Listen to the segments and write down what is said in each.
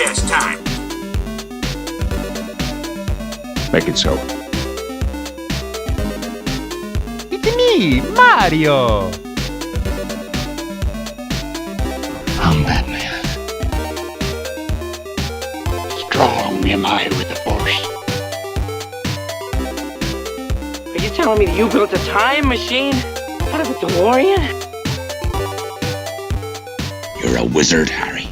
podcast time. Make it so. It's me, Mario. I'm Batman. Strong am I with the Force. Are you telling me that you built a time machine out of a DeLorean? You're a wizard, Harry.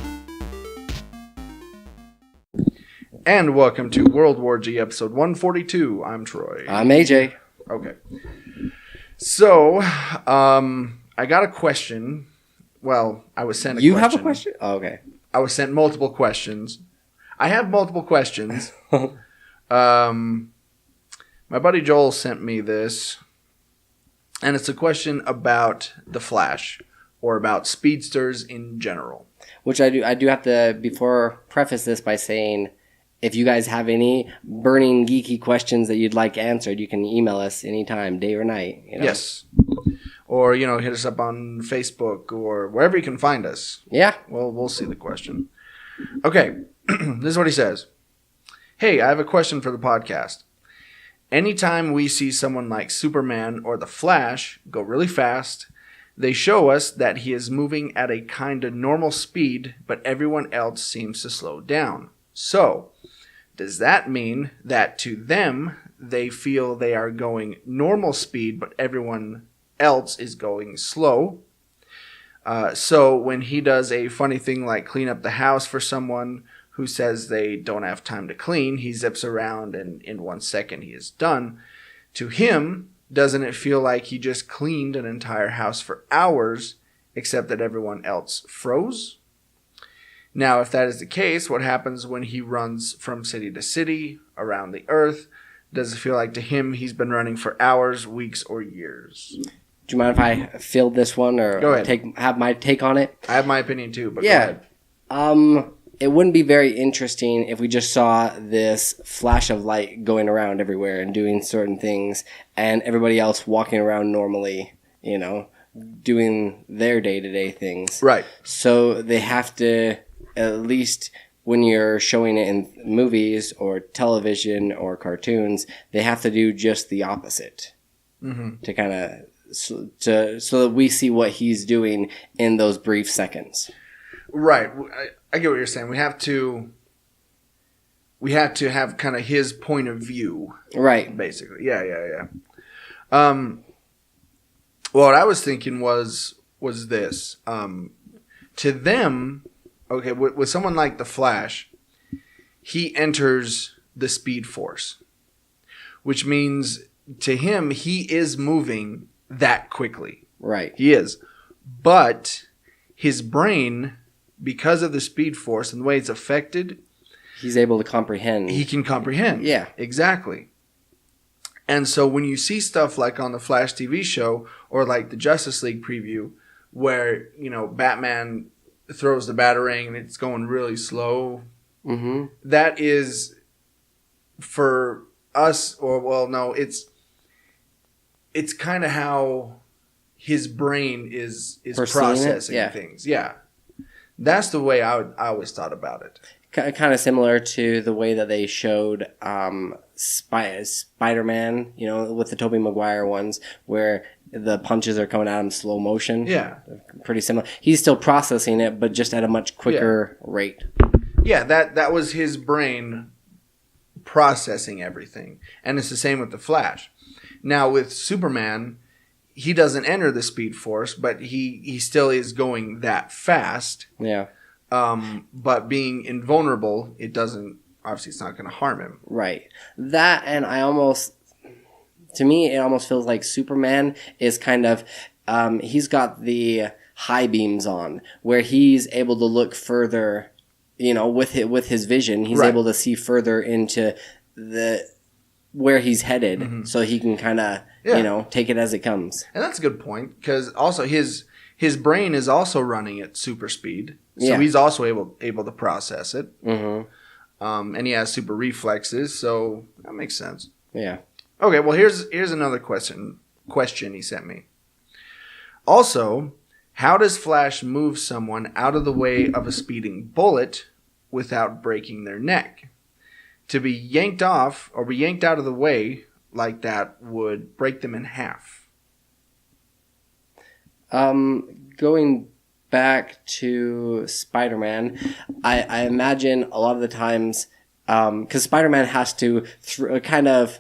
And welcome to World War G episode 142. I'm Troy. I'm AJ. Okay. So, I got a question. Well, I was sent a question. You have a question? Oh, okay. I was sent multiple questions. I have multiple questions. My buddy Joel sent me this, and it's a question about the Flash, or about speedsters in general. Which I do have to, before, preface this by saying, if you guys have any burning geeky questions that you'd like answered, you can email us anytime, day or night. You know? Yes. Or, hit us up on Facebook, or wherever you can find us. Yeah. Well, we'll see the question. Okay, this is what he says. Hey, I have a question for the podcast. Anytime we see someone like Superman or the Flash go really fast, they show us that he is moving at a kind of normal speed, but everyone else seems to slow down. So, does that mean that to them, they feel they are going normal speed, but everyone else is going slow? So when he does a funny thing like clean up the house for someone who says they don't have time to clean, he zips around and in 1 second he is done. To him, doesn't it feel like he just cleaned an entire house for hours, except that everyone else froze? Now, if that is the case, what happens when he runs from city to city around the earth? Does it feel like to him he's been running for hours, weeks, or years? Do you mind if I field this one or Go ahead. have my take on it? I have my opinion too, but Yeah. go ahead. It wouldn't be very interesting if we just saw this flash of light going around everywhere and doing certain things, and everybody else walking around normally, doing their day-to-day things. Right. So they have to, at least when you're showing it in movies or television or cartoons, they have to do just the opposite to kind of so that we see what he's doing in those brief seconds. Right. I get what you're saying. We have to have kind of his point of view. Right. Basically. Yeah. What I was thinking was this. To them, okay, with someone like the Flash, he enters the Speed Force, which means to him, he is moving that quickly. Right. He is. But his brain, because of the Speed Force and the way it's affected, he's able to comprehend. He can comprehend. Yeah. Exactly. And so when you see stuff like on the Flash TV show or like the Justice League preview where, Batman throws the Batarang and it's going really slow, that is for us, it's kind of how his brain is processing things. Yeah. That's the way I always thought about it. Kind of similar to the way that they showed Spider-Man, with the Tobey Maguire ones, where the punches are coming at him slow motion. Yeah. Pretty similar. He's still processing it, but just at a much quicker rate. Yeah, that was his brain processing everything. And it's the same with the Flash. Now, with Superman, he doesn't enter the Speed Force, but he still is going that fast. Yeah. But being invulnerable, obviously it's not going to harm him. Right. That, and to me, it almost feels like Superman is kind of, he's got the high beams on, where he's able to look further, with his vision, he's able to see further into where he's headed, so he can kind of, take it as it comes. And that's a good point, because also his brain is also running at super speed, so he's also able to process it. And he has super reflexes, so that makes sense. Yeah. Okay, well here's another question he sent me. Also, how does Flash move someone out of the way of a speeding bullet without breaking their neck. To be yanked off or be yanked out of the way like that would break them in half. Going back to Spider-Man, I imagine a lot of the times, because Spider-Man has to kind of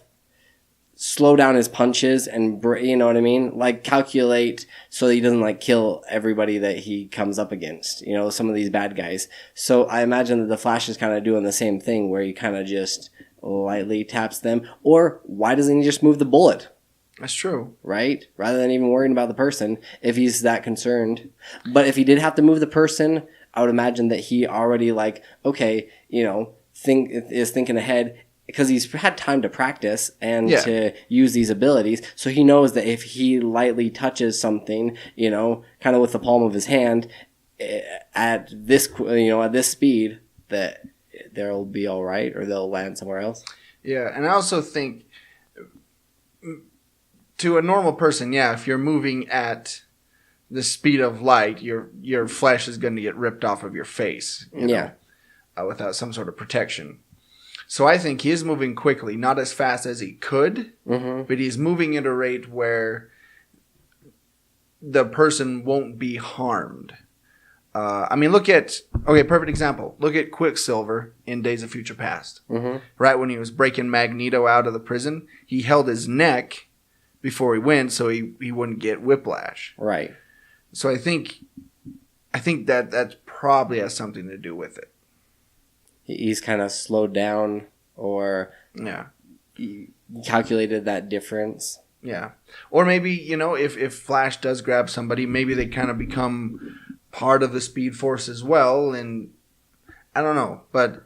slow down his punches and, you know what I mean? Like, calculate so that he doesn't, like, kill everybody that he comes up against, you know, some of these bad guys. So I imagine that the Flash is kind of doing the same thing where he kind of just lightly taps them. Or why doesn't he just move the bullet? That's true. Right? Rather than even worrying about the person if he's that concerned. But if he did have to move the person, I would imagine that he already, like, okay, you know, is thinking ahead, because he's had time to practice and to use these abilities. So he knows that if he lightly touches something, you know, kind of with the palm of his hand at this, you know, at this speed, that they'll be all right, or they'll land somewhere else. Yeah. And I also think to a normal person, if you're moving at the speed of light, your flesh is going to get ripped off of your face. You know, without some sort of protection. So I think he is moving quickly, not as fast as he could, but he's moving at a rate where the person won't be harmed. I mean, perfect example. Look at Quicksilver in Days of Future Past. Right when he was breaking Magneto out of the prison, he held his neck before he went so he wouldn't get whiplash. Right. So I think that probably has something to do with it. He's kind of slowed down, or calculated that difference. Yeah. Or maybe, you know, if Flash does grab somebody, maybe they kind of become part of the Speed Force as well. And I don't know, but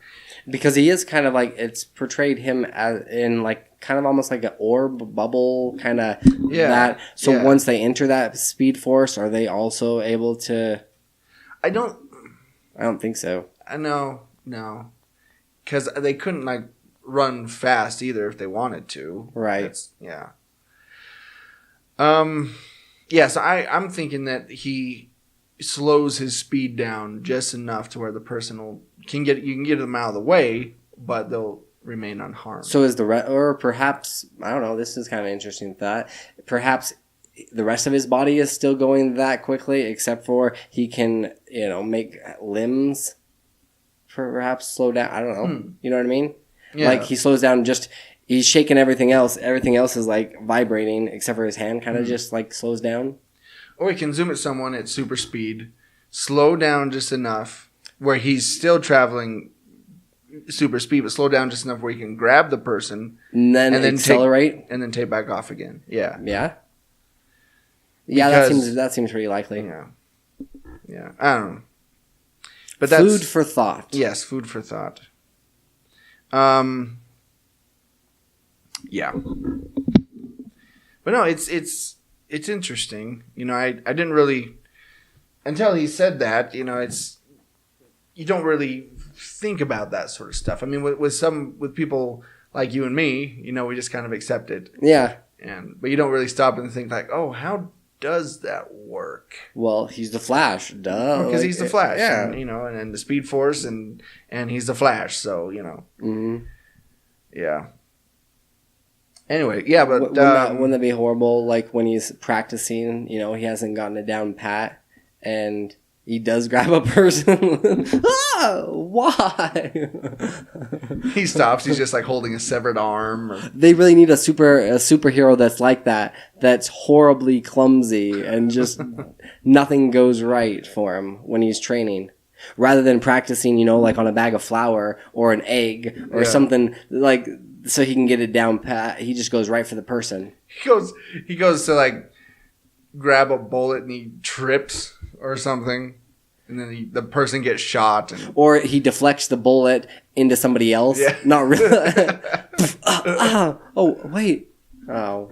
because he is kind of like, it's portrayed him as in like kind of almost like an orb bubble kind of that. So once they enter that Speed Force, are they also able to? I don't think so. No, because they couldn't like run fast either if they wanted to. Right. So I'm thinking that he slows his speed down just enough to where the person you can get them out of the way, but they'll remain unharmed. So is or perhaps, I don't know, this is kind of an interesting thought. Perhaps the rest of his body is still going that quickly, except for he can, you know, make limbs perhaps slow down. I don't know. You know what I mean? Yeah. Like he slows down, he's shaking everything else. Everything else is like vibrating except for his hand kind of just like slows down. Or he can zoom at someone at super speed, slow down just enough where he's still traveling super speed, but slow down just enough where he can grab the person and then accelerate and then take back off again. Yeah. Yeah. Because, that seems pretty likely. Yeah. I don't know. But that's food for thought. Yes, food for thought. Yeah. But no, it's interesting. You know, I didn't really, until he said that, you know, you don't really think about that sort of stuff. I mean, with people like you and me, you know, we just kind of accept it. Yeah. But you don't really stop and think like, oh, how does that work? Well, he's the Flash, duh. Because he's the Flash, and, you know, and the Speed Force, and he's the Flash, so you know. Yeah. Anyway, yeah, but wouldn't that be horrible? Like when he's practicing, you know, he hasn't gotten it down pat, and he does grab a person. Why? He stops. He's just like holding a severed arm. They really need a superhero that's like that. That's horribly clumsy and just nothing goes right for him when he's training. Rather than practicing, you know, like on a bag of flour or an egg or something like so he can get it down pat. He just goes right for the person. He goes to like grab a bullet and he trips or something. And then the person gets shot. Or he deflects the bullet into somebody else. Yeah. Not really. Oh, wait. Oh.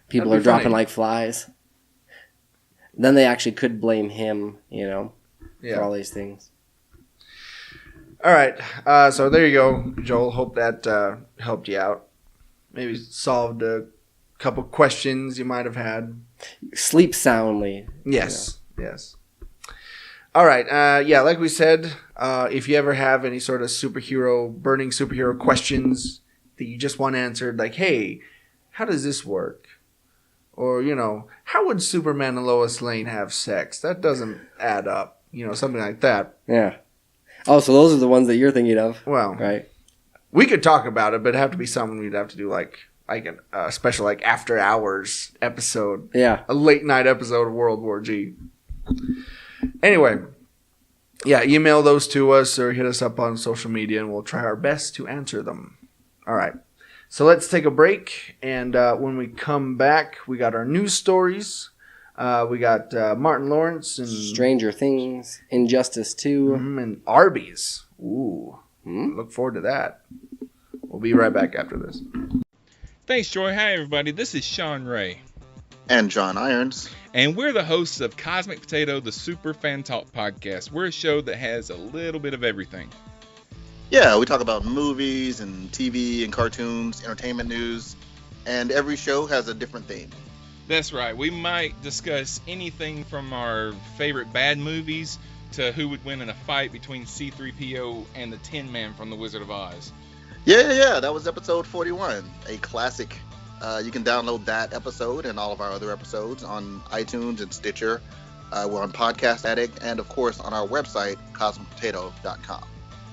People are dropping like flies. Then they actually could blame him, you know, for all these things. All right. So there you go, Joel. Hope that helped you out. Maybe solved a couple questions you might have had. Sleep soundly. Yes. You know. Yes. All right. Yeah, like we said, if you ever have any sort of burning superhero questions that you just want answered, like, hey, how does this work? Or, how would Superman and Lois Lane have sex? That doesn't add up. Something like that. Yeah. Oh, so those are the ones that you're thinking of. Well, right. We could talk about it, but it'd have to be something we'd have to do like a special after hours episode. Yeah. A late night episode of World War G. Anyway, yeah, email those to us or hit us up on social media and we'll try our best to answer them. All right. So let's take a break. And when we come back, we got our news stories. We got Martin Lawrence and Stranger Things, Injustice 2. And Arby's. Ooh. Look forward to that. We'll be right back after this. Thanks, Joy. Hi, everybody. This is Sean Ray. And John Irons. And we're the hosts of Cosmic Potato, the Super Fan Talk podcast. We're a show that has a little bit of everything. Yeah, we talk about movies and TV and cartoons, entertainment news, and every show has a different theme. That's right. We might discuss anything from our favorite bad movies to who would win in a fight between C-3PO and the Tin Man from The Wizard of Oz. Yeah. That was episode 41, a classic. You can download that episode and all of our other episodes on iTunes and Stitcher. We're on Podcast Addict and, of course, on our website, cosmicpotato.com.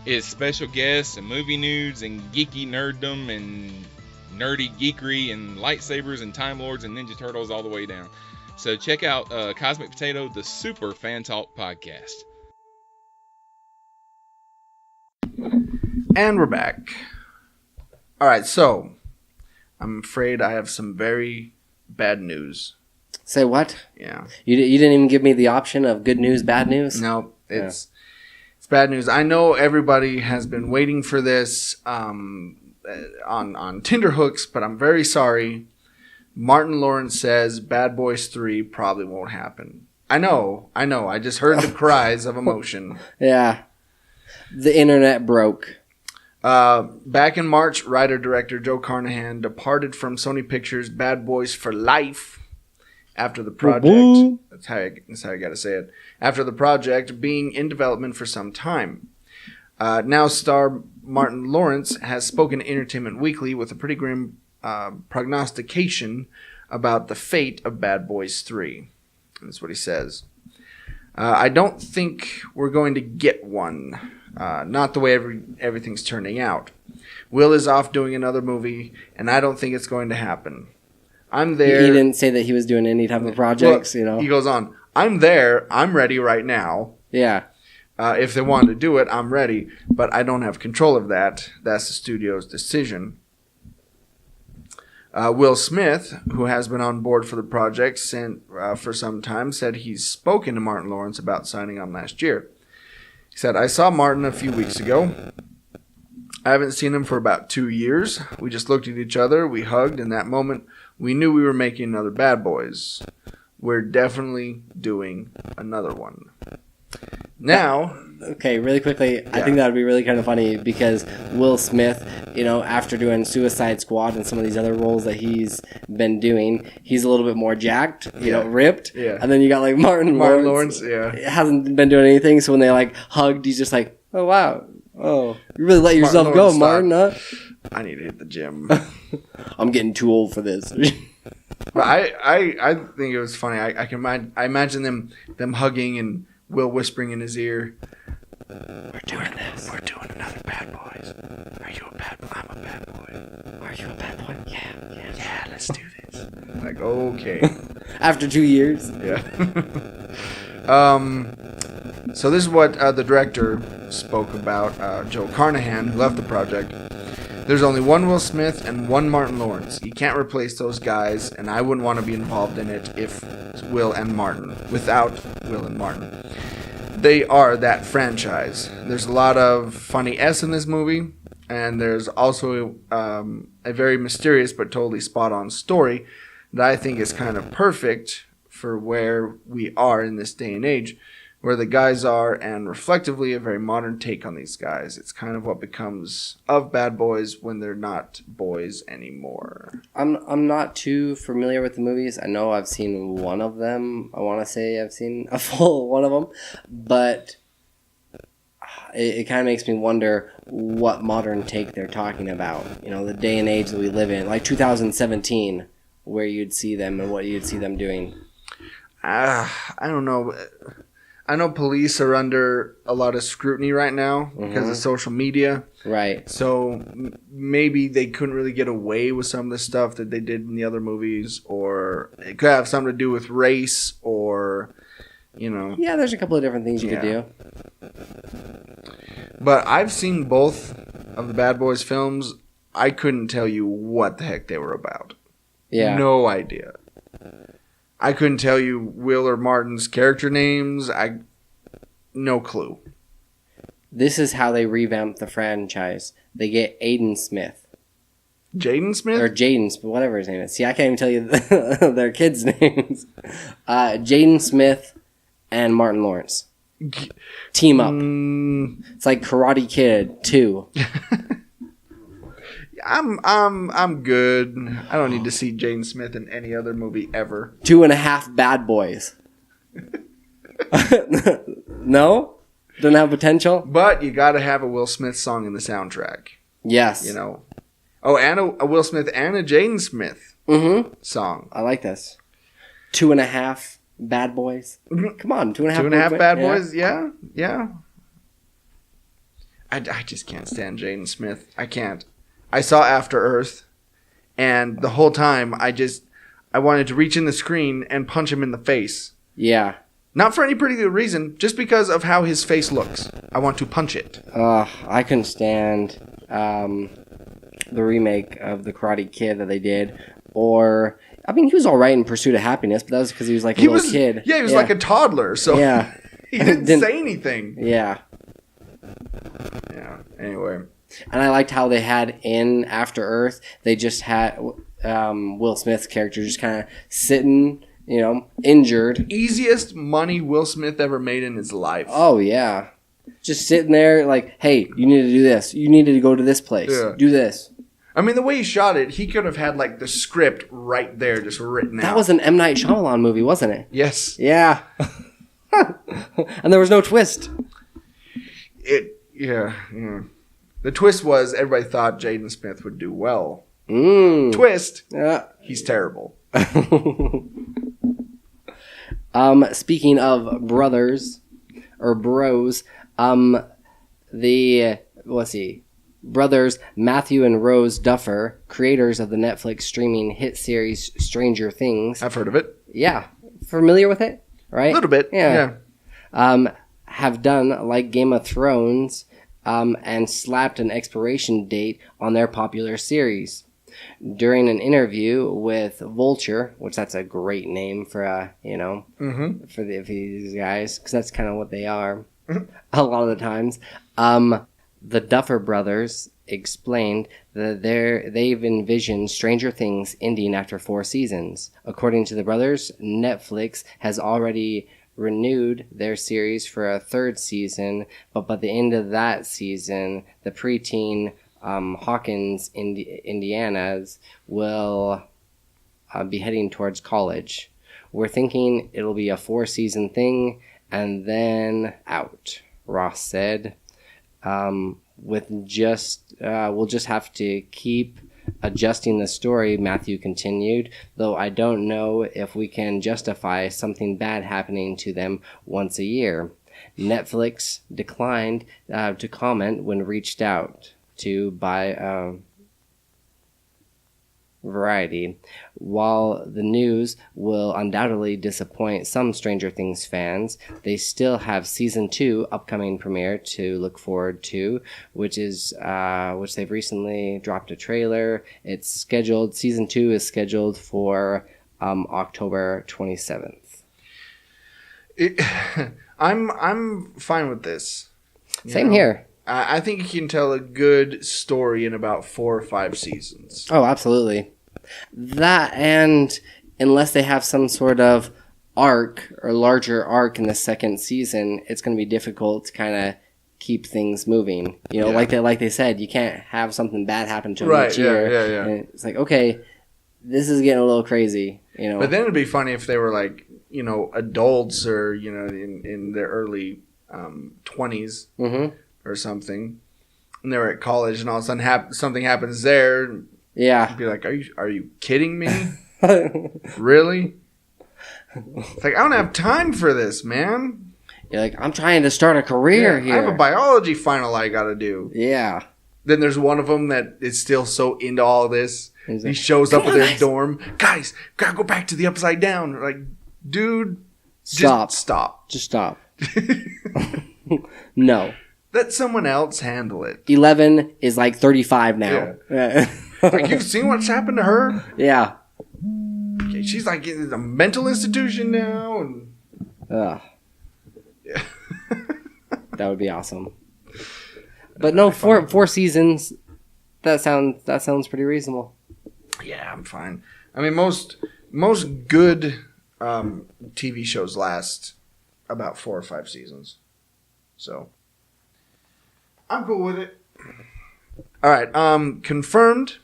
It's special guests and movie news and geeky nerddom and nerdy geekery and lightsabers and Time Lords and Ninja Turtles all the way down. So check out Cosmic Potato, the Super Fan Talk podcast. And we're back. All right, so I'm afraid I have some very bad news. Say what? Yeah. You didn't even give me the option of good news, bad news? No, it's bad news. I know everybody has been waiting for this on Tinderhooks, but I'm very sorry. Martin Lawrence says Bad Boys 3 probably won't happen. I know. I just heard the cries of emotion. Yeah. The internet broke. Back in March, writer-director Joe Carnahan departed from Sony Pictures' Bad Boys for Life after the project. That's how I got to say it. After the project being in development for some time. Now star Martin Lawrence has spoken to Entertainment Weekly with a pretty grim prognostication about the fate of Bad Boys 3. That's what he says. I don't think we're going to get one. Not the way everything's turning out. Will is off doing another movie, and I don't think it's going to happen. I'm there. He didn't say that he was doing any type of projects, He goes on, I'm there. I'm ready right now. Yeah. If they want to do it, I'm ready. But I don't have control of that. That's the studio's decision. Will Smith, who has been on board for the project for some time, said he's spoken to Martin Lawrence about signing on last year. He said, I saw Martin a few weeks ago. I haven't seen him for about 2 years. We just looked at each other. We hugged. In that moment, we knew we were making another Bad Boys. We're definitely doing another one. Now... Okay, really quickly, I think that would be really kind of funny because Will Smith, after doing Suicide Squad and some of these other roles that he's been doing, he's a little bit more jacked, ripped. Yeah. And then you got like Martin Lawrence. Hasn't been doing anything, so when they hugged, he's just like, oh, wow. Oh, you really let yourself go, Martin, huh? I need to hit the gym. I'm getting too old for this. But I think it was funny. I imagine them hugging and Will whispering in his ear, We're doing another Bad Boys. Are you a bad boy? I'm a bad boy. Are you a bad boy? Yeah, let's do this. Like, okay. After 2 years? Yeah. So this is what the director spoke about, Joe Carnahan, who left the project. There's only one Will Smith and one Martin Lawrence. You can't replace those guys, and I wouldn't want to be involved in it without Will and Martin. They are that franchise. There's a lot of funny S in this movie, and there's also a very mysterious but totally spot-on story that I think is kind of perfect for where we are in this day and age. where the guys are, and reflectively a very modern take on these guys. It's kind of what becomes of bad boys when they're not boys anymore. I'm not too familiar with the movies. I know I've seen one of them. I want to say I've seen a full one of them, but it kind of makes me wonder what modern take they're talking about. You know, the day and age that we live in, like 2017, where you'd see them and what you'd see them doing. I don't know. I know police are under a lot of scrutiny right now because of social media. Right. So maybe they couldn't really get away with some of the stuff that they did in the other movies, or it could have something to do with race, or, you know. Yeah, there's a couple of different things you could do. But I've seen both of the Bad Boys films. I couldn't tell you what the heck they were about. Yeah. No idea. I couldn't tell you Will or Martin's character names. No clue. This is how they revamp the franchise. They get Aiden Smith. Jaden Smith? Or Jaden Smith, whatever his name is. See, I can't even tell you their kids' names. Jaden Smith and Martin Lawrence. Team up. It's like Karate Kid 2. I'm good. I don't need to see Jaden Smith in any other movie ever. 2.5 Bad Boys. No? Don't have potential? But you got to have a Will Smith song in the soundtrack. Yes. You know. Oh, and a Will Smith and a Jaden Smith song. I like this. 2.5 Bad Boys. Come on, 2.5 Bad Boys. Yeah. I just can't stand Jaden Smith. I can't. I saw After Earth, and the whole time I wanted to reach in the screen and punch him in the face. Yeah. Not for any particular reason, just because of how his face looks. I want to punch it. I couldn't stand the remake of The Karate Kid that they did. Or, I mean, he was all right in Pursuit of Happiness, but that was because he was like a little kid. Yeah, he was like a toddler, so yeah. he didn't say anything. Yeah. Yeah, anyway. And I liked how they had in After Earth, they just had Will Smith's character just kind of sitting, you know, injured. Easiest money Will Smith ever made in his life. Oh, yeah. Just sitting there like, hey, you need to do this. You need to go to this place. Yeah. Do this. I mean, the way he shot it, he could have had, like, the script right there just written out. That was an M. Night Shyamalan movie, wasn't it? Yes. Yeah. And there was no twist. Yeah. The twist was everybody thought Jaden Smith would do well. Twist. Yeah. He's terrible. Speaking of brothers or bros, brothers Matthew and Rose Duffer, creators of the Netflix streaming hit series Stranger Things. I've heard of it. Yeah. Familiar with it? Right? A little bit. Yeah. Have done like Game of Thrones, and slapped an expiration date on their popular series. During an interview with Vulture, which that's a great name for for these guys, because that's kind of what they are a lot of the times. The Duffer brothers explained that they've envisioned Stranger Things ending after 4 seasons. According to the brothers, Netflix has already renewed their series for a 3rd season, but by the end of that season, the preteen Hawkins, Indiana's will be heading towards college. We're thinking it'll be a 4-season thing and then out, Ross said. We'll just have to keep adjusting the story, Matthew continued, though I don't know if we can justify something bad happening to them once a year. Netflix declined to comment when reached out to by Variety. While the news will undoubtedly disappoint some Stranger Things fans, they still have season 2 upcoming premiere to look forward to, which they've recently dropped a trailer. Season 2 is scheduled for October 27th. I'm fine with this. Same here. I think you can tell a good story in about 4 or 5 seasons. Oh, absolutely. That, and unless they have some sort of arc or larger arc in the second season, it's going to be difficult to kind of keep things moving. You know, like they said, you can't have something bad happen to him each year. Yeah. And it's like, okay, this is getting a little crazy. You know, But then it'd be funny if they were like, you know, adults or, you know, in their early 20s or something, and they were at college, and all of a sudden something happens there. Yeah. You'd be like, are you kidding me? Really? It's like, I don't have time for this, man. You're like, I'm trying to start a career here. I have a biology final I got to do. Yeah. Then there's one of them that is still so into all this. He's He like, shows up "Come at on, their guys." dorm. Guys, gotta go back to the upside down. Like, dude, Stop. Just stop. Just stop. No. Let someone else handle it. 11 is like 35 now. Yeah. Like, you've seen what's happened to her? Yeah. Okay, she's like in a mental institution now. And Ugh. yeah. That would be awesome. But no, four seasons. That sounds pretty reasonable. Yeah, I'm fine. I mean, most good TV shows last about 4 or 5 seasons. So I'm cool with it. All right. Confirmed.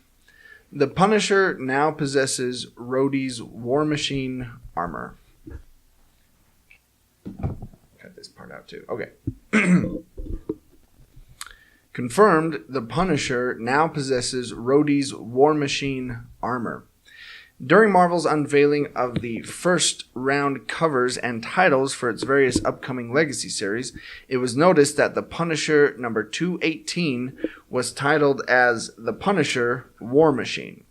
The Punisher now possesses Rhodey's War Machine armor. Cut this part out too. Okay. Confirmed, the Punisher now possesses Rhodey's War Machine armor. During Marvel's unveiling of the first round covers and titles for its various upcoming Legacy series, it was noticed that the Punisher number 218 was titled as The Punisher War Machine.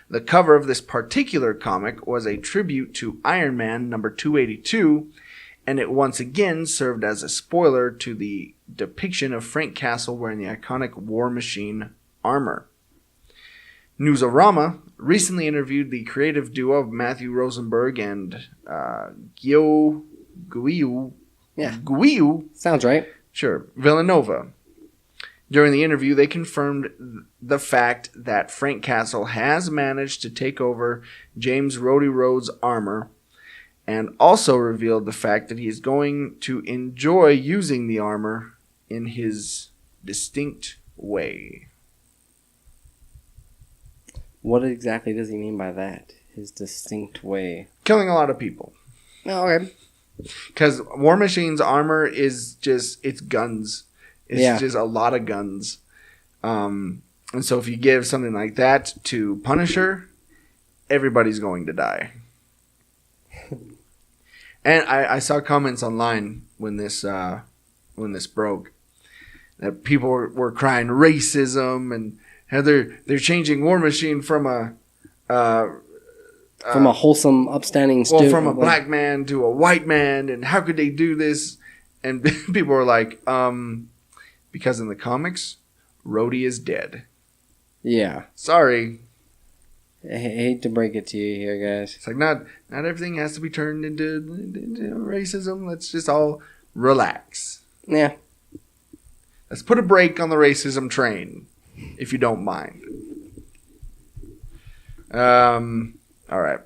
The cover of this particular comic was a tribute to Iron Man number 282, and it once again served as a spoiler to the depiction of Frank Castle wearing the iconic War Machine armor. Newsarama recently interviewed the creative duo of Matthew Rosenberg and Guillaume Sounds right. Villanova. During the interview, they confirmed the fact that Frank Castle has managed to take over James Rhodey Rhodes' armor, and also revealed the fact that he is going to enjoy using the armor in his distinct way. What exactly does he mean by that? His distinct way. Killing a lot of people. Oh, okay. Because War Machine's armor is just, it's guns. It's just a lot of guns. And so if you give something like that to Punisher, everybody's going to die. And I saw comments online when this broke that people were crying racism and how they're changing War Machine from a wholesome, upstanding student. from a black man to a white man, and how could they do this? And people were like, because in the comics, Rhodey is dead. Yeah. Sorry. I hate to break it to you here, guys. It's like not everything has to be turned into racism. Let's just all relax. Yeah. Let's put a brake on the racism train, if you don't mind. All right.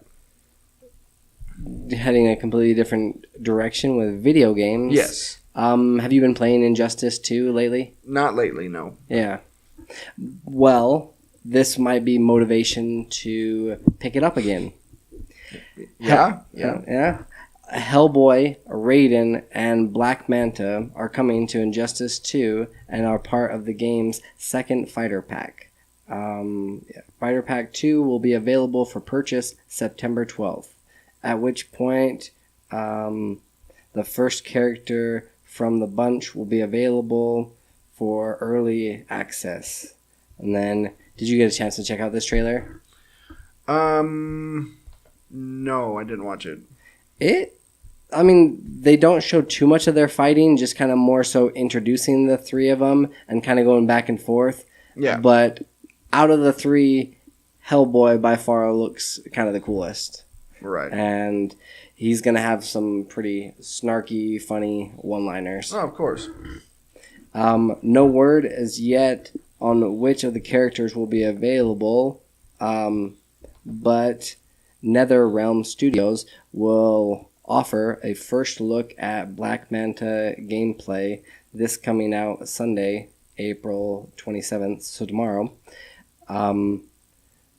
Heading a completely different direction with video games. Yes. Have you been playing Injustice 2 lately? Not lately, no. Yeah. Well, this might be motivation to pick it up again. Yeah. Hellboy, Raiden, and Black Manta are coming to Injustice 2 and are part of the game's second fighter pack. Fighter Pack 2 will be available for purchase September 12th, at which point the first character from the bunch will be available for early access. And then, did you get a chance to check out this trailer? No, I didn't watch it. They don't show too much of their fighting, just kind of more so introducing the three of them and kind of going back and forth. Yeah. But out of the three, Hellboy by far looks kind of the coolest. Right. And he's going to have some pretty snarky, funny one-liners. Oh, of course. No word as yet on which of the characters will be available, but NetherRealm Studios will offer a first look at Black Manta gameplay this coming out Sunday, April 27th, so tomorrow.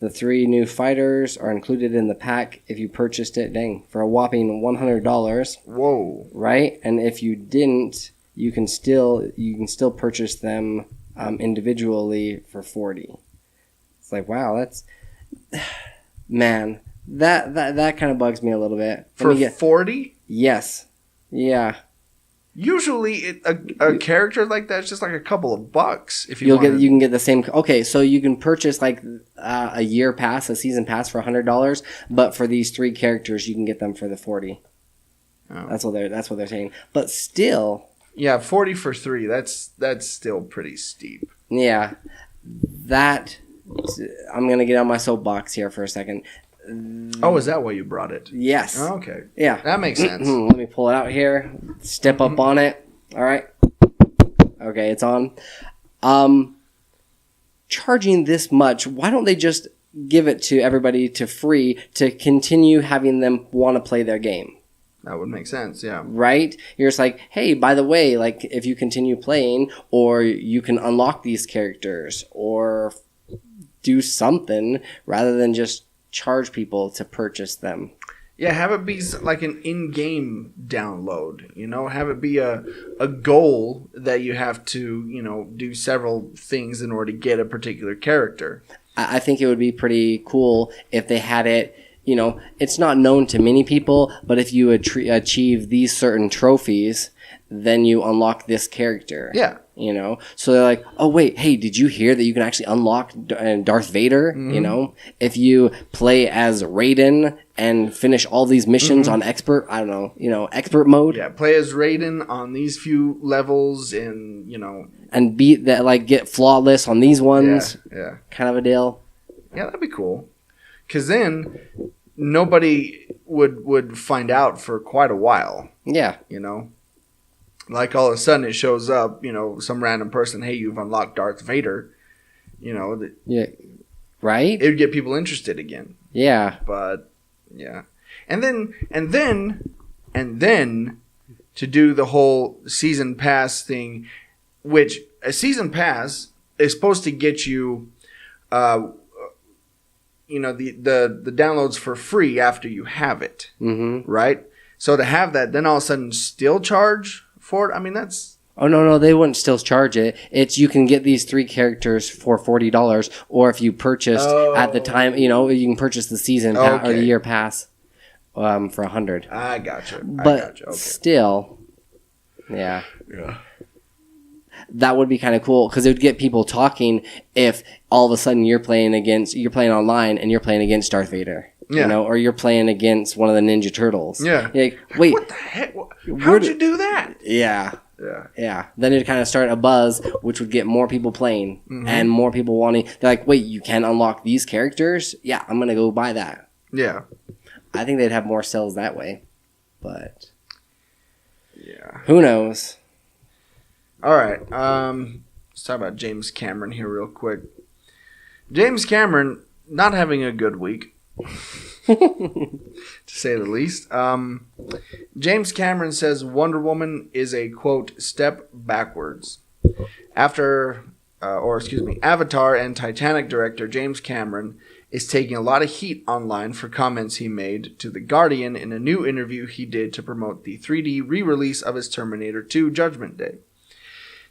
The 3 new fighters are included in the pack if you purchased it, for a whopping $100. Whoa. Right? And if you didn't, you can still purchase them individually for $40. It's like, wow, that's... Man, that kind of bugs me a little bit. For $40? Yes. Yeah. Usually, a character like that's just like a couple of bucks. If you can get the same. Okay, so you can purchase like a year pass, a season pass for $100, but for these 3 characters, you can get them for the $40. Oh. That's what they're saying. But still, yeah, $40 for 3. That's still pretty steep. Yeah, that. I'm gonna get on my soapbox here for a second. Oh, is that why you brought it? Yes. Oh, okay. Yeah. That makes sense. Let me pull it out here. Step up on it. All right. Okay, it's on. Charging this much, why don't they just give it to everybody to free to continue having them want to play their game? That would make sense, yeah. Right? You're just like, hey, by the way, like if you continue playing, or you can unlock these characters, or do something rather than just charge people to purchase them. Yeah, have it be like an in-game download, have it be a goal that you have to, do several things in order to get a particular character. I think it would be pretty cool if they had it, it's not known to many people, but if you achieve these certain trophies, then you unlock this character. Yeah. So they're like, oh wait, hey, did you hear that you can actually unlock Darth Vader? Mm-hmm. If you play as Raiden and finish all these missions on expert, I don't know, expert mode. Yeah, play as Raiden on these few levels and, and beat that, like get flawless on these ones. Yeah. Kind of a deal. Yeah, that'd be cool. Because then nobody would find out for quite a while. Yeah. Like all of a sudden it shows up, some random person, hey, you've unlocked Darth Vader. Yeah. Right? It would get people interested again. Yeah. But yeah. And then to do the whole season pass thing, which a season pass is supposed to get you the downloads for free after you have it. Mm-hmm. Right? So to have that, then all of a sudden still charge for it? I mean, that's... Oh, no, they wouldn't still charge it. It's you can get these 3 characters for $40, or if you purchased at the time, you can purchase the season or the year pass for $100. I gotcha. But Okay. still, yeah. Yeah. That would be kind of cool because it would get people talking if all of a sudden you're playing online and you're playing against Darth Vader. Yeah. Or you're playing against one of the Ninja Turtles. Yeah. You're like, wait. What the heck? How'd you do that? Yeah. Yeah. Yeah. Then it'd kind of start a buzz, which would get more people playing and more people wanting. They're like, wait, you can unlock these characters? Yeah, I'm going to go buy that. Yeah. I think they'd have more sales that way. But. Yeah. Who knows? All right. Let's talk about James Cameron here real quick. James Cameron not having a good week. To say the least. James Cameron says Wonder Woman is a, quote, step backwards. Avatar and Titanic director James Cameron is taking a lot of heat online for comments he made to The Guardian in a new interview he did to promote the 3D re-release of his Terminator 2 Judgment Day.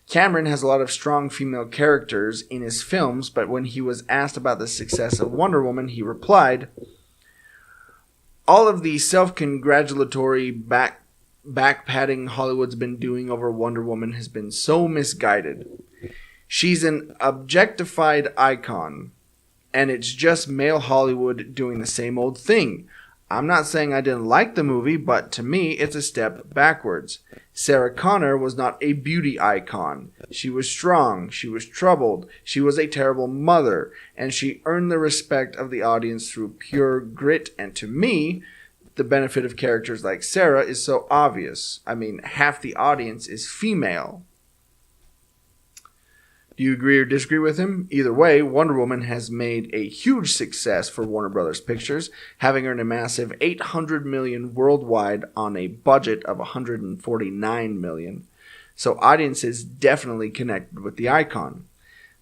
Cameron has a lot of strong female characters in his films, but when he was asked about the success of Wonder Woman, he replied, all of the self-congratulatory back-patting Hollywood's been doing over Wonder Woman has been so misguided. She's an objectified icon, and it's just male Hollywood doing the same old thing. I'm not saying I didn't like the movie, but to me, it's a step backwards. Sarah Connor was not a beauty icon. She was strong, she was troubled, she was a terrible mother, and she earned the respect of the audience through pure grit, and to me, the benefit of characters like Sarah is so obvious. I mean, half the audience is female. Do you agree or disagree with him? Either way, Wonder Woman has made a huge success for Warner Brothers Pictures, having earned a massive $800 million worldwide on a budget of $149 million. So audiences definitely connected with the icon.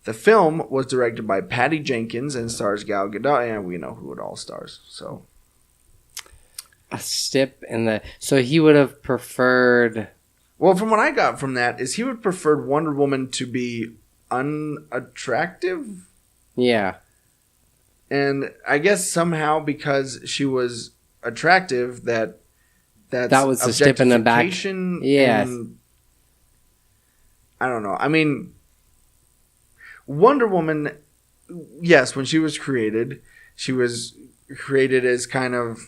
The film was directed by Patty Jenkins and stars Gal Gadot, and we know who it all stars. So a step in the... So he would have preferred... Well, from what I got from that is he would prefer Wonder Woman to be unattractive. Yeah. And I guess somehow because she was attractive, that was a step in the back. Yeah. I don't know. I mean, Wonder Woman, yes, when she was created as kind of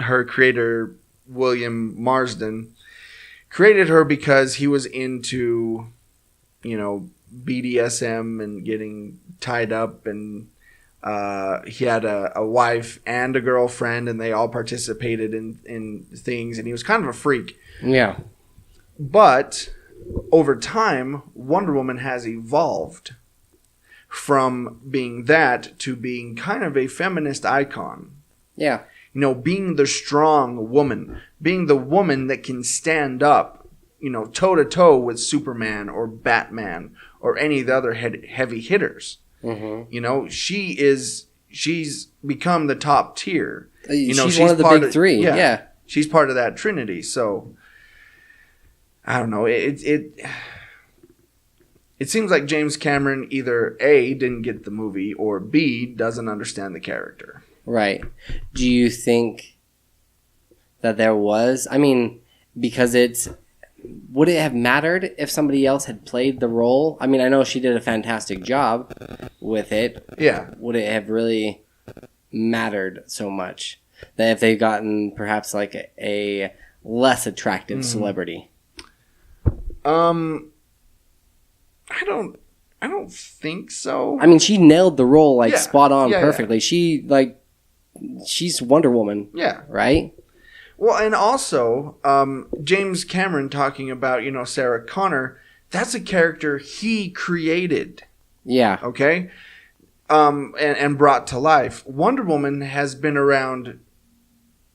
her creator, William Marsden, created her because he was into, BDSM and getting tied up, and he had a wife and a girlfriend, and they all participated in things, and he was kind of a freak. Yeah. But over time, Wonder Woman has evolved from being that to being kind of a feminist icon. Yeah. Being the strong woman, being the woman that can stand up, toe to toe with Superman or Batman or any of the other heavy hitters. Mm-hmm. She's become the top tier. She's one of the big three. Yeah. She's part of that trinity. So I don't know. It seems like James Cameron either A, didn't get the movie, or B, doesn't understand the character. Right. Do you think that there was... I mean, because would it have mattered if somebody else had played the role? I mean, I know she did a fantastic job with it. Yeah. Would it have really mattered so much that if they'd gotten perhaps like a less attractive celebrity? I don't think so. I mean, she nailed the role spot on perfectly. Yeah. She's Wonder Woman. Yeah. Right? Well, and also, James Cameron talking about, Sarah Connor, that's a character he created. Yeah. Okay? And brought to life. Wonder Woman has been around,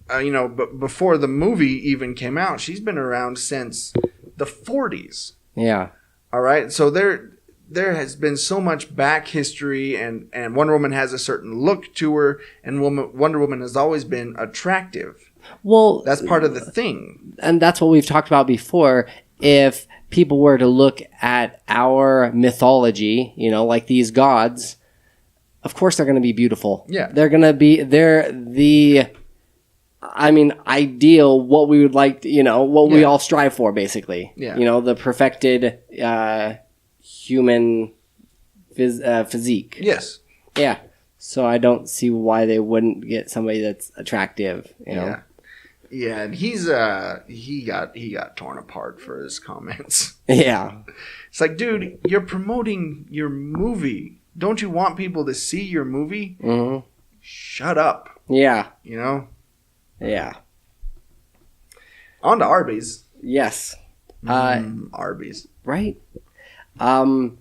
before the movie even came out. She's been around since the 40s. Yeah. All right? So there has been so much back history, and Wonder Woman has a certain look to her, and Wonder Woman has always been attractive. Well, that's part of the thing. And that's what we've talked about before. If people were to look at our mythology, like these gods, of course they're going to be beautiful. Yeah. They're the ideal, what we would like to, what we all strive for, basically. Yeah. The perfected human physique. Yes. Yeah. So I don't see why they wouldn't get somebody that's attractive, Yeah. Yeah, and he got torn apart for his comments. Yeah. It's like, dude, you're promoting your movie. Don't you want people to see your movie? Mm-hmm. Shut up. Yeah. Yeah. On to Arby's. Yes. Arby's. Right. HBO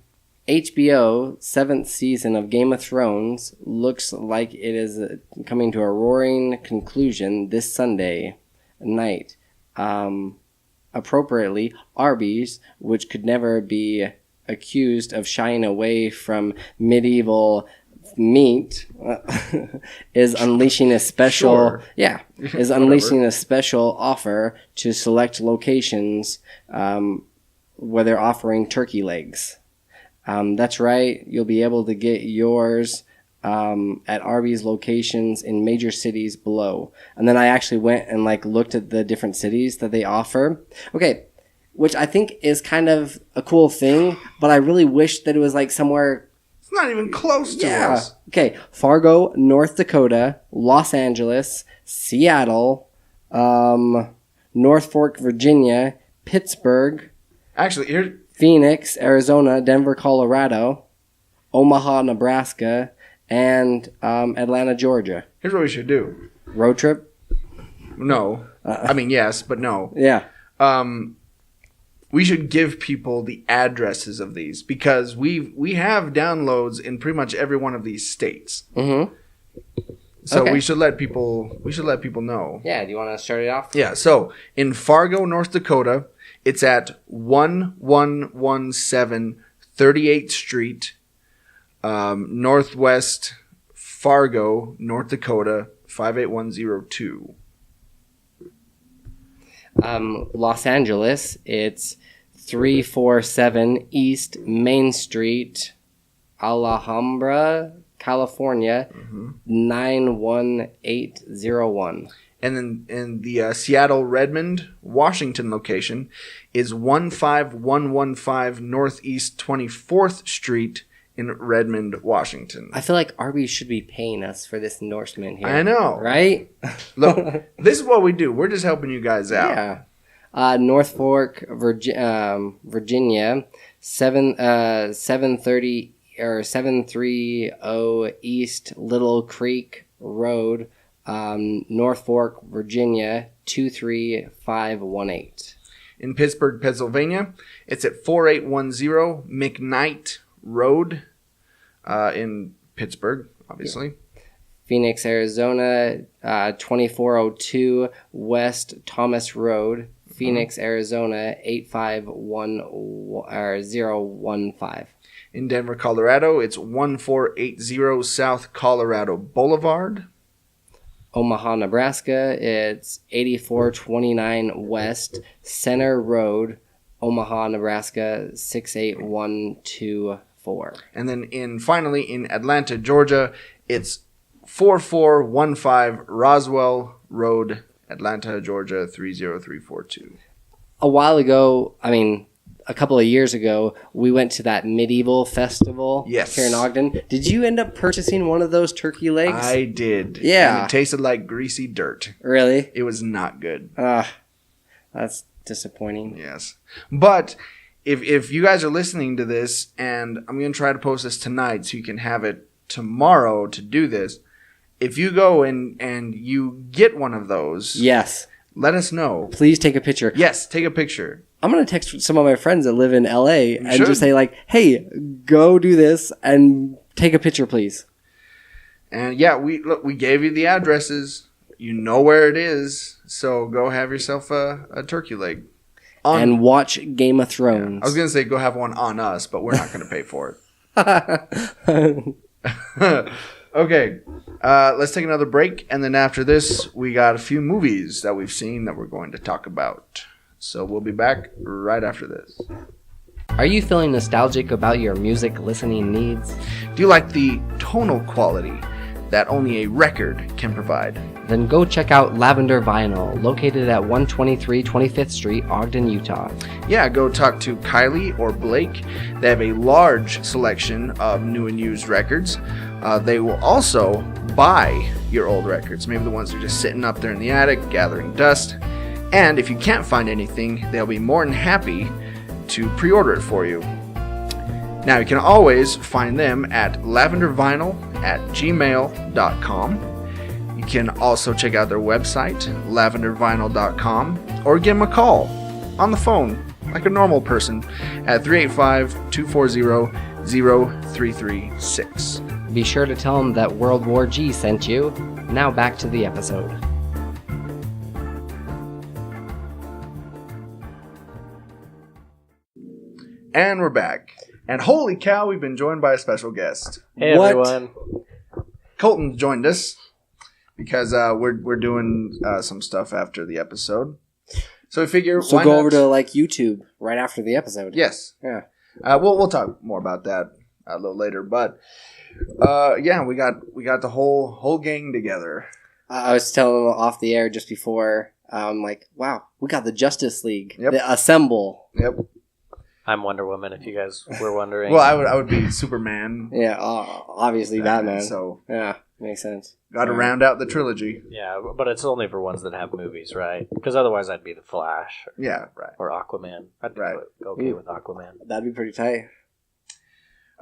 7th season of Game of Thrones looks like it is coming to a roaring conclusion this Sunday night. Appropriately, Arby's, which could never be accused of shying away from medieval meat, is unleashing a special a special offer to select locations where they're offering turkey legs. That's right. You'll be able to get yours at Arby's locations in major cities below. And then I actually went and looked at the different cities that they offer. Okay, which I think is kind of a cool thing, but I really wish that it was somewhere... It's not even close to us. Okay, Fargo, North Dakota, Los Angeles, Seattle, North Fork, Virginia, Pittsburgh. Actually, here... Phoenix, Arizona, Denver, Colorado, Omaha, Nebraska, and Atlanta, Georgia. Here's what we should do. Road trip? No. I mean, yes, but no. Yeah. we should give people the addresses of these because we have downloads in pretty much every one of these states. Mm-hmm. So Okay. we should let people know. Yeah, do you want to start it off? Yeah, so in Fargo, North Dakota, it's at 1117 38th Street, Northwest Fargo, North Dakota, 58102. Los Angeles, it's 347 East Main Street, Alhambra, California, 91801. And then in the Seattle Redmond, Washington location is 15115 Northeast 24th Street in Redmond, Washington. I feel like Arby should be paying us for this endorsement here. I know. Right? Look, this is what we do. We're just helping you guys out. Yeah. North Fork, Virginia, 730 or 730 East Little Creek Road, North Fork, Virginia, 23518. In Pittsburgh, Pennsylvania, it's at 4810 McKnight Road in Pittsburgh, obviously. Phoenix, Arizona, 2402 West Thomas Road, Phoenix, Arizona, 8511015. In Denver, Colorado, it's 1480 South Colorado Boulevard. Omaha, Nebraska, it's 8429 West Center Road, Omaha, Nebraska, 68124. And then finally in Atlanta, Georgia, it's 4415 Roswell Road, Atlanta, Georgia, 30342. A while ago, a couple of years ago, we went to that medieval festival Yes. here in Ogden. Did you end up purchasing one of those turkey legs? I did. Yeah. And it tasted like greasy dirt. Really? It was not good. That's disappointing. Yes. But if you guys are listening to this, and I'm going to try to post this tonight so you can have it tomorrow to do this, if you go and you get one of those, Yes. let us know. Please take a picture. Yes, take a picture. I'm going to text some of my friends that live in LA and should. just say, like, hey, go do this and take a picture, please. And yeah, we gave you the addresses. You know where it is. So go have yourself a turkey leg. And watch Game of Thrones. I was going to say go have one on us, but we're not going to pay for it. Okay, let's take another break. And then after this, we got a few movies that we've seen that we're going to talk about. So we'll be back right after this. Are you feeling nostalgic about your music listening needs? Do you like the tonal quality that only a record can provide? Then go check out Lavender Vinyl, located at 123 25th Street, Ogden, Utah. Yeah, go talk to Kylie or Blake. They have a large selection of new and used records. They will also buy your old records, maybe the ones that are just sitting up there in the attic, gathering dust. And if you can't find anything, they'll be more than happy to pre-order it for you. Now, you can always find them at lavendervinyl@gmail.com. You can also check out their website, lavendervinyl.com, or give them a call on the phone, like a normal person, at 385-240-0336. Be sure to tell them that World War G sent you. Now back to the episode. And we're back. And holy cow, we've been joined by a special guest. Hey What? everyone. Colton joined us because we're doing some stuff after the episode. So we figure So why go not? over to like YouTube right after the episode. Yes. Yeah. We'll talk more about that a little later, but yeah, we got the whole gang together. I was telling them off the air just before. Like, wow, we got the Justice League. Yep. The Assemble. Yep. I'm Wonder Woman, if you guys were wondering. Well, I would be Superman. Yeah, obviously Batman. So Yeah, makes sense. got to round out the trilogy. Yeah, but it's only for ones that have movies, right? Because otherwise I'd be the Flash Yeah, right. or Aquaman. I'd be Right. okay with Aquaman. That'd be pretty tight.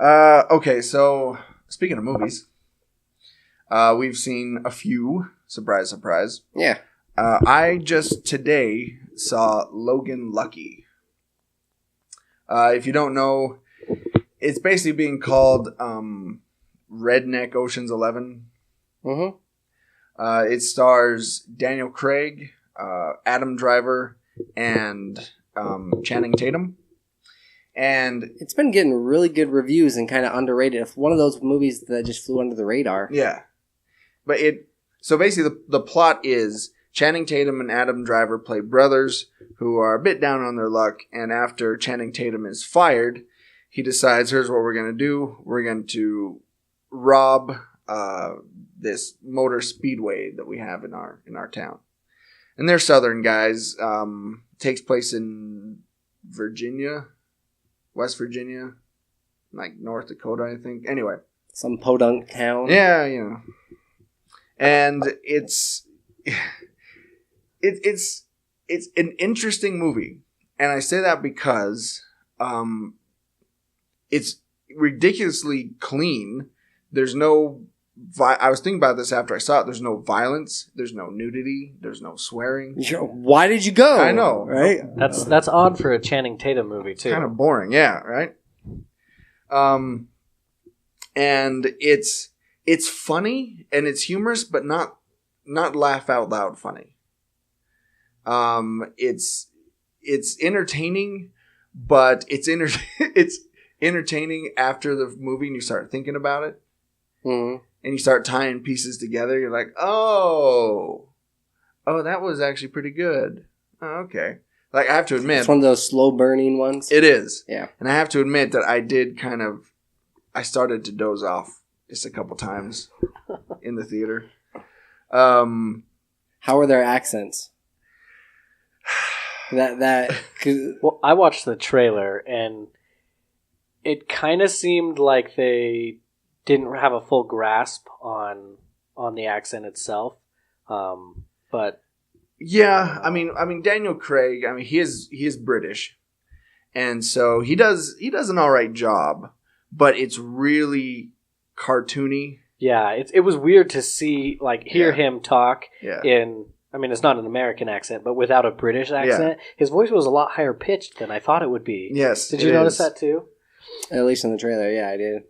Okay, so speaking of movies, we've seen a few. Surprise, surprise. Yeah. I just today saw Logan Lucky. If you don't know, it's basically being called Redneck Ocean's 11. Mm-hmm. It stars Daniel Craig, Adam Driver, and Channing Tatum. And it's been getting really good reviews and kind of underrated. It's one of those movies that just flew under the radar. Yeah. But so basically the plot is Channing Tatum and Adam Driver play brothers who are a bit down on their luck, and after Channing Tatum is fired, he decides, here's what we're going to do. We're going to rob this motor speedway that we have in our town. And they're Southern guys. Takes place in Virginia, West Virginia, like North Dakota, I think. Anyway. Some podunk town. Yeah, you know. And it's an interesting movie. And I say that because it's ridiculously clean. There's no... I was thinking about this after I saw it. There's no violence. There's no nudity. There's no swearing. Why did you go? I know, right? That's odd for a Channing Tatum movie too. Kind of boring, yeah, right. And it's funny and it's humorous, but not laugh out loud funny. It's entertaining, but it's entertaining after the movie and you start thinking about it. Mm-hmm. And you start tying pieces together. You're like, oh, that was actually pretty good. Oh, okay. Like, I have to admit. It's one of those slow burning ones. It is. Yeah. And I have to admit that I started to doze off just a couple times in the theater. How are their accents? Well, I watched the trailer and it kind of seemed like they didn't have a full grasp on the accent itself, but yeah, I mean Daniel Craig. I mean he is British, and so he does an all right job, but it's really cartoony. Yeah, it was weird to see hear him talk in. I mean, it's not an American accent, but without a British accent, his voice was a lot higher pitched than I thought it would be. Yes, did you notice that too? At least in the trailer, yeah, I did.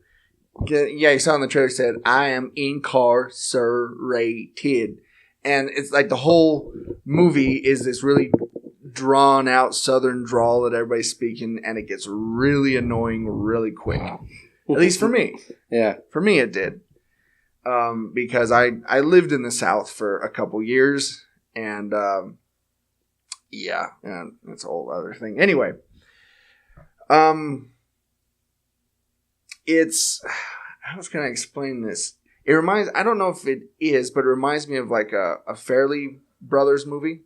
Yeah, you saw in the trailer said, I am incarcerated. And it's like the whole movie is this really drawn out southern drawl that everybody's speaking, and it gets really annoying really quick. At least for me. Yeah. For me it did. Because I lived in the South for a couple years, and and that's a whole other thing. Anyway. How can I explain this? It reminds, I don't know if it is, but it reminds me of like a Fairley Brothers movie.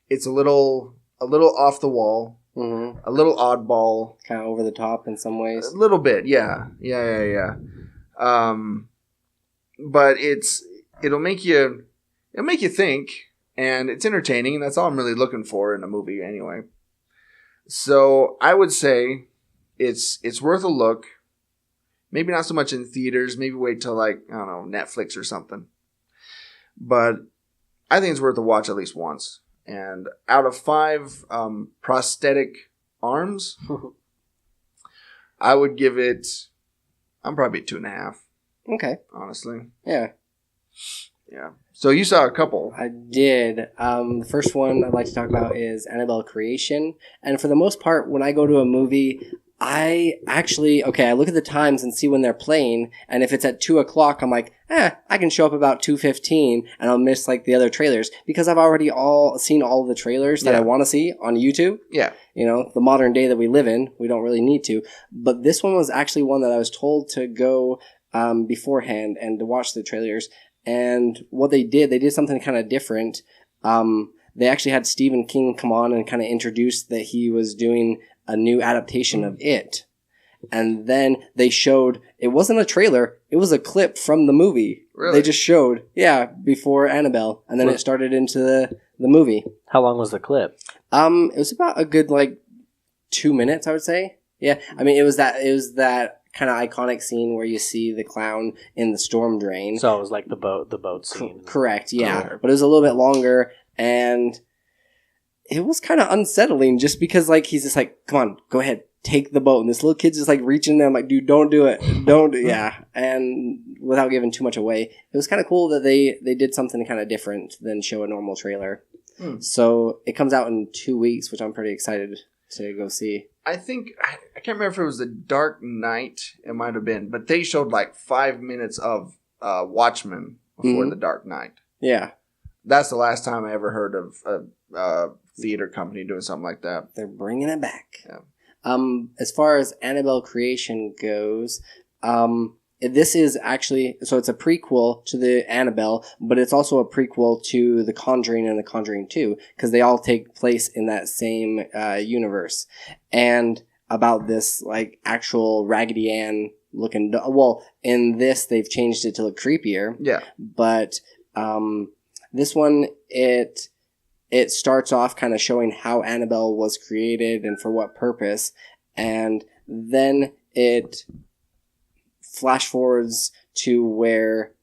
It's a little off the wall, mm-hmm. a little oddball. Kind of over the top in some ways. A little bit, yeah. But it'll make you think, and it's entertaining, and that's all I'm really looking for in a movie anyway. So I would say it's worth a look. Maybe not so much in theaters. Maybe wait till Netflix or something. But I think it's worth a watch at least once. And out of 5 prosthetic arms, I would give it. I'm probably 2.5. Okay. Honestly. Yeah. Yeah. So you saw a couple. I did. The first one I'd like to talk about is Annabelle Creation. And for the most part, when I go to a movie, I look at the times and see when they're playing, and if it's at 2:00, I'm like, I can show up about 2:15, and I'll miss the other trailers because I've already seen all of the trailers that I want to see on YouTube. Yeah. You know, the modern day that we live in, we don't really need to. But this one was actually one that I was told to go beforehand and to watch the trailers. And what they did something kind of different. They actually had Stephen King come on and kind of introduce that he was doing a new adaptation of it. And then they showed, it wasn't a trailer, it was a clip from the movie. Really? They just showed, before Annabelle, and then it started into the movie. How long was the clip? It was about a good 2 minutes, I would say. Yeah, I mean, it was that kind of iconic scene where you see the clown in the storm drain. So it was like the boat scene. Correct, yeah. But it was a little bit longer, and it was kind of unsettling just because, like, he's just like, come on, go ahead, take the boat. And this little kid's just, like, reaching there. I'm like, dude, don't do it. Yeah. And without giving too much away, it was kind of cool that they did something kind of different than show a normal trailer. So it comes out in 2 weeks, which I'm pretty excited to go see. I think, I can't remember if it was The Dark Knight. It might have been. But they showed, like, 5 minutes of Watchmen before The Dark Knight. Yeah. That's the last time I ever heard of a theater company doing something like that. They're bringing it back. Yeah. As far as Annabelle Creation goes, this is actually, so it's a prequel to the Annabelle, but it's also a prequel to The Conjuring and The Conjuring 2, because they all take place in that same universe. And about this, like, actual Raggedy Ann looking, well, in this, they've changed it to look creepier. Yeah. But, this one, it starts off kind of showing how Annabelle was created and for what purpose, and then it flash forwards to where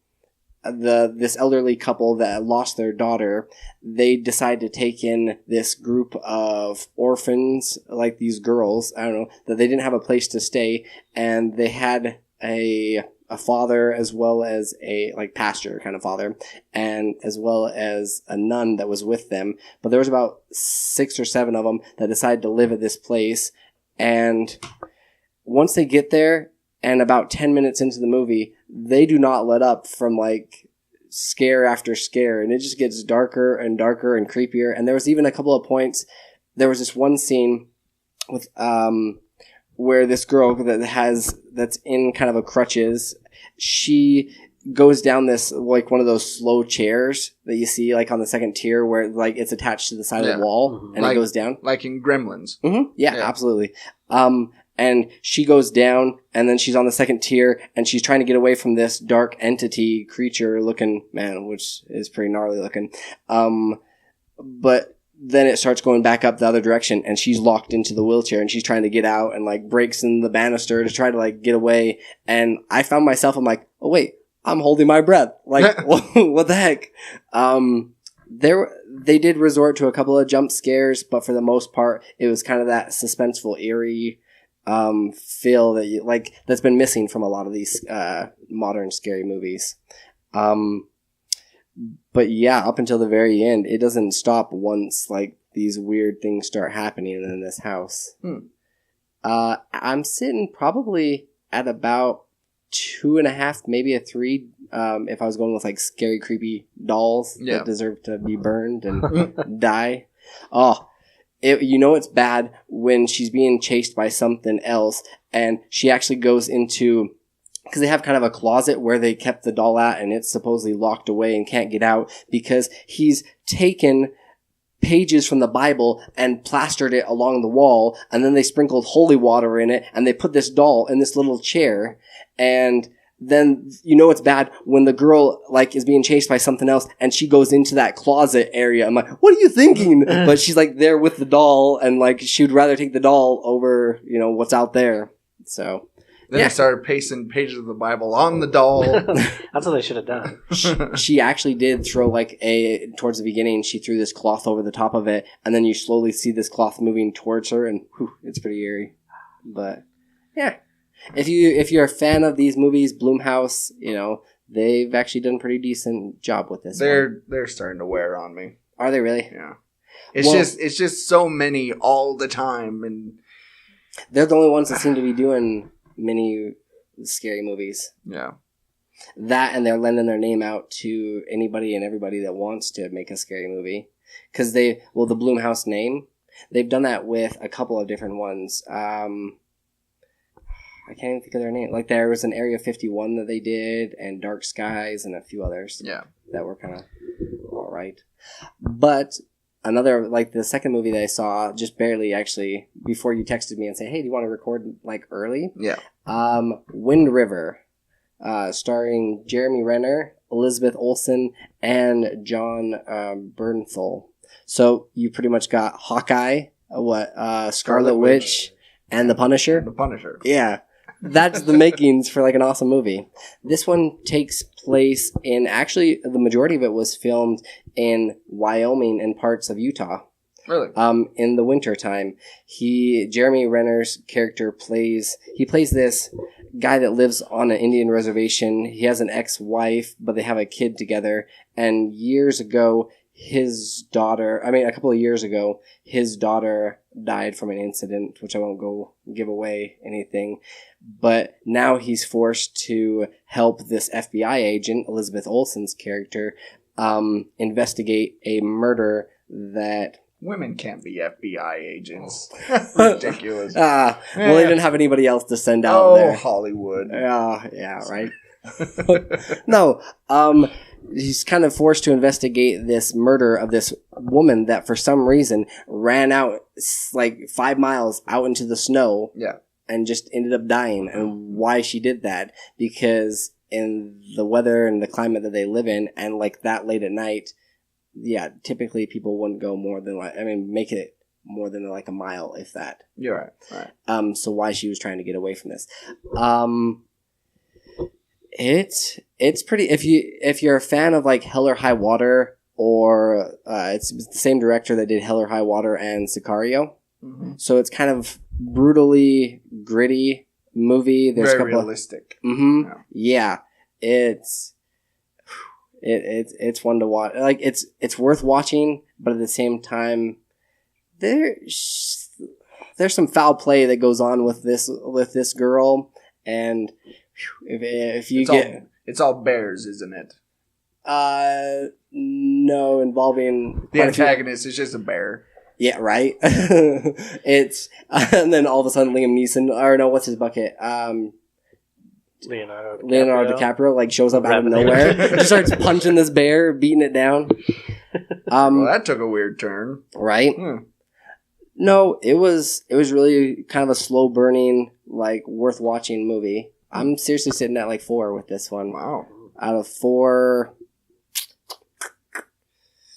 this elderly couple that lost their daughter, they decide to take in this group of orphans, like these girls, I don't know, that they didn't have a place to stay, and they had a father as well as a, like, pastor kind of father, and as well as a nun that was with them. But there was about 6 or 7 of them that decided to live at this place. And once they get there, and about 10 minutes into the movie, they do not let up from, like, scare after scare. And it just gets darker and darker and creepier. And there was even a couple of points. There was this one scene with, where this girl that's in kind of a crutches, she goes down this, like, one of those slow chairs that you see, like, on the second tier where, like, it's attached to the side of the wall and it goes down. Like in Gremlins. Mm-hmm. Yeah, absolutely. And she goes down, and then she's on the second tier, and she's trying to get away from this dark entity creature looking, man, which is pretty gnarly looking. But then it starts going back up the other direction, and she's locked into the wheelchair, and she's trying to get out, and, like, breaks in the banister to try to, like, get away. And I found myself, I'm like, oh wait, I'm holding my breath. Like, what the heck? They did resort to a couple of jump scares, but for the most part, it was kind of that suspenseful, eerie feel that that's been missing from a lot of these modern scary movies. But yeah, up until the very end, it doesn't stop once, like, these weird things start happening in this house. I'm sitting probably at about 2.5, maybe a 3, if I was going with, like, scary, creepy dolls that deserve to be burned and die. Oh, it's bad when she's being chased by something else, and she actually goes into, because they have kind of a closet where they kept the doll at, and it's supposedly locked away and can't get out because he's taken pages from the Bible and plastered it along the wall, and then they sprinkled holy water in it, and they put this doll in this little chair, and then it's bad when the girl, like, is being chased by something else and she goes into that closet area. I'm like, what are you thinking? But she's, like, there with the doll, and, like, she would rather take the doll over, what's out there. So then they started pasting pages of the Bible on the doll. That's what they should have done. She actually did throw, like, towards the beginning, she threw this cloth over the top of it, and then you slowly see this cloth moving towards her, and it's pretty eerie. But yeah. If you're a fan of these movies, Blumhouse, they've actually done a pretty decent job with this. They're starting to wear on me. Are they really? Yeah. It's just so many all the time, and they're the only ones that seem to be doing many scary movies. Yeah. That, and they're lending their name out to anybody and everybody that wants to make a scary movie. Because the Blumhouse name, they've done that with a couple of different ones. I can't even think of their name. Like, there was an Area 51 that they did, and Dark Skies, and a few others. Yeah. That were kind of alright. But another, like, the second movie that I saw, just barely actually, before you texted me and said, hey, do you want to record, like, early? Yeah. Wind River, starring Jeremy Renner, Elizabeth Olsen, and John Bernthal. So you pretty much got Hawkeye, Scarlet Witch, and The Punisher. The Punisher. Yeah. That's the makings for, like, an awesome movie. This one takes place in, actually, the majority of it was filmed in Wyoming and parts of Utah. Really? In the wintertime, Jeremy Renner's character plays this guy that lives on an Indian reservation. He has an ex-wife, but they have a kid together. And years ago, a couple of years ago, his daughter died from an incident, which I won't go give away anything. But now he's forced to help this FBI agent, Elizabeth Olsen's character, investigate a murder that... Women can't be FBI agents. Ridiculous. Well, they didn't have anybody else to send out there. Hollywood. Yeah, right. No, he's kind of forced to investigate this murder of this woman that for some reason ran out like 5 miles out into the snow. Yeah. And just ended up dying. And why she did that? Because in the weather and the climate that they live in, and like that late at night, yeah, typically people wouldn't go more than make it more than like a mile, if that. You're right. So why she was trying to get away from this. It's pretty, if you're a fan of like Hell or High Water, or it's the same director that did Hell or High Water and Sicario. Mm-hmm. So it's kind of brutally gritty movie. There's very realistic. Yeah. It's one to watch. Like it's worth watching, but at the same time, there's some foul play that goes on with this girl, and if you it's all bears, isn't it? No, involving the antagonist is just a bear. Yeah, right. It's and then all of a sudden Liam Neeson, or no, what's his bucket? Leonardo DiCaprio like shows up out of nowhere, just starts punching this bear, beating it down. Well, that took a weird turn, right? No, it was really kind of a slow burning, like worth watching movie. I'm seriously sitting at like 4 with this one. Wow, out of 4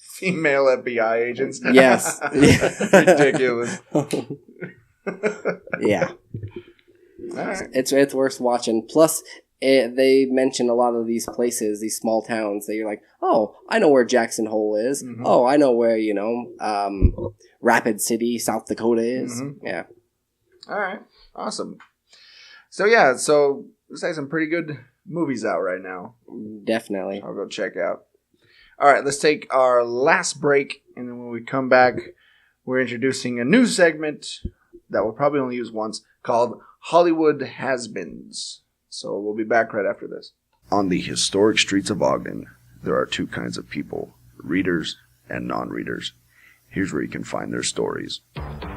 female FBI agents. Yes, ridiculous. Yeah. Right. It's worth watching. Plus, they mention a lot of these places, these small towns that you're like, oh, I know where Jackson Hole is. Mm-hmm. Oh, I know where Rapid City, South Dakota is. Mm-hmm. Yeah. All right. Awesome. So yeah, looks like some pretty good movies out right now. Definitely. I'll go check out. All right, let's take our last break, and then when we come back, we're introducing a new segment that we'll probably only use once called Hollywood Hasbeens. So we'll be back right after this. On the historic streets of Ogden, there are 2 kinds of people, readers and non-readers. Here's where you can find their stories.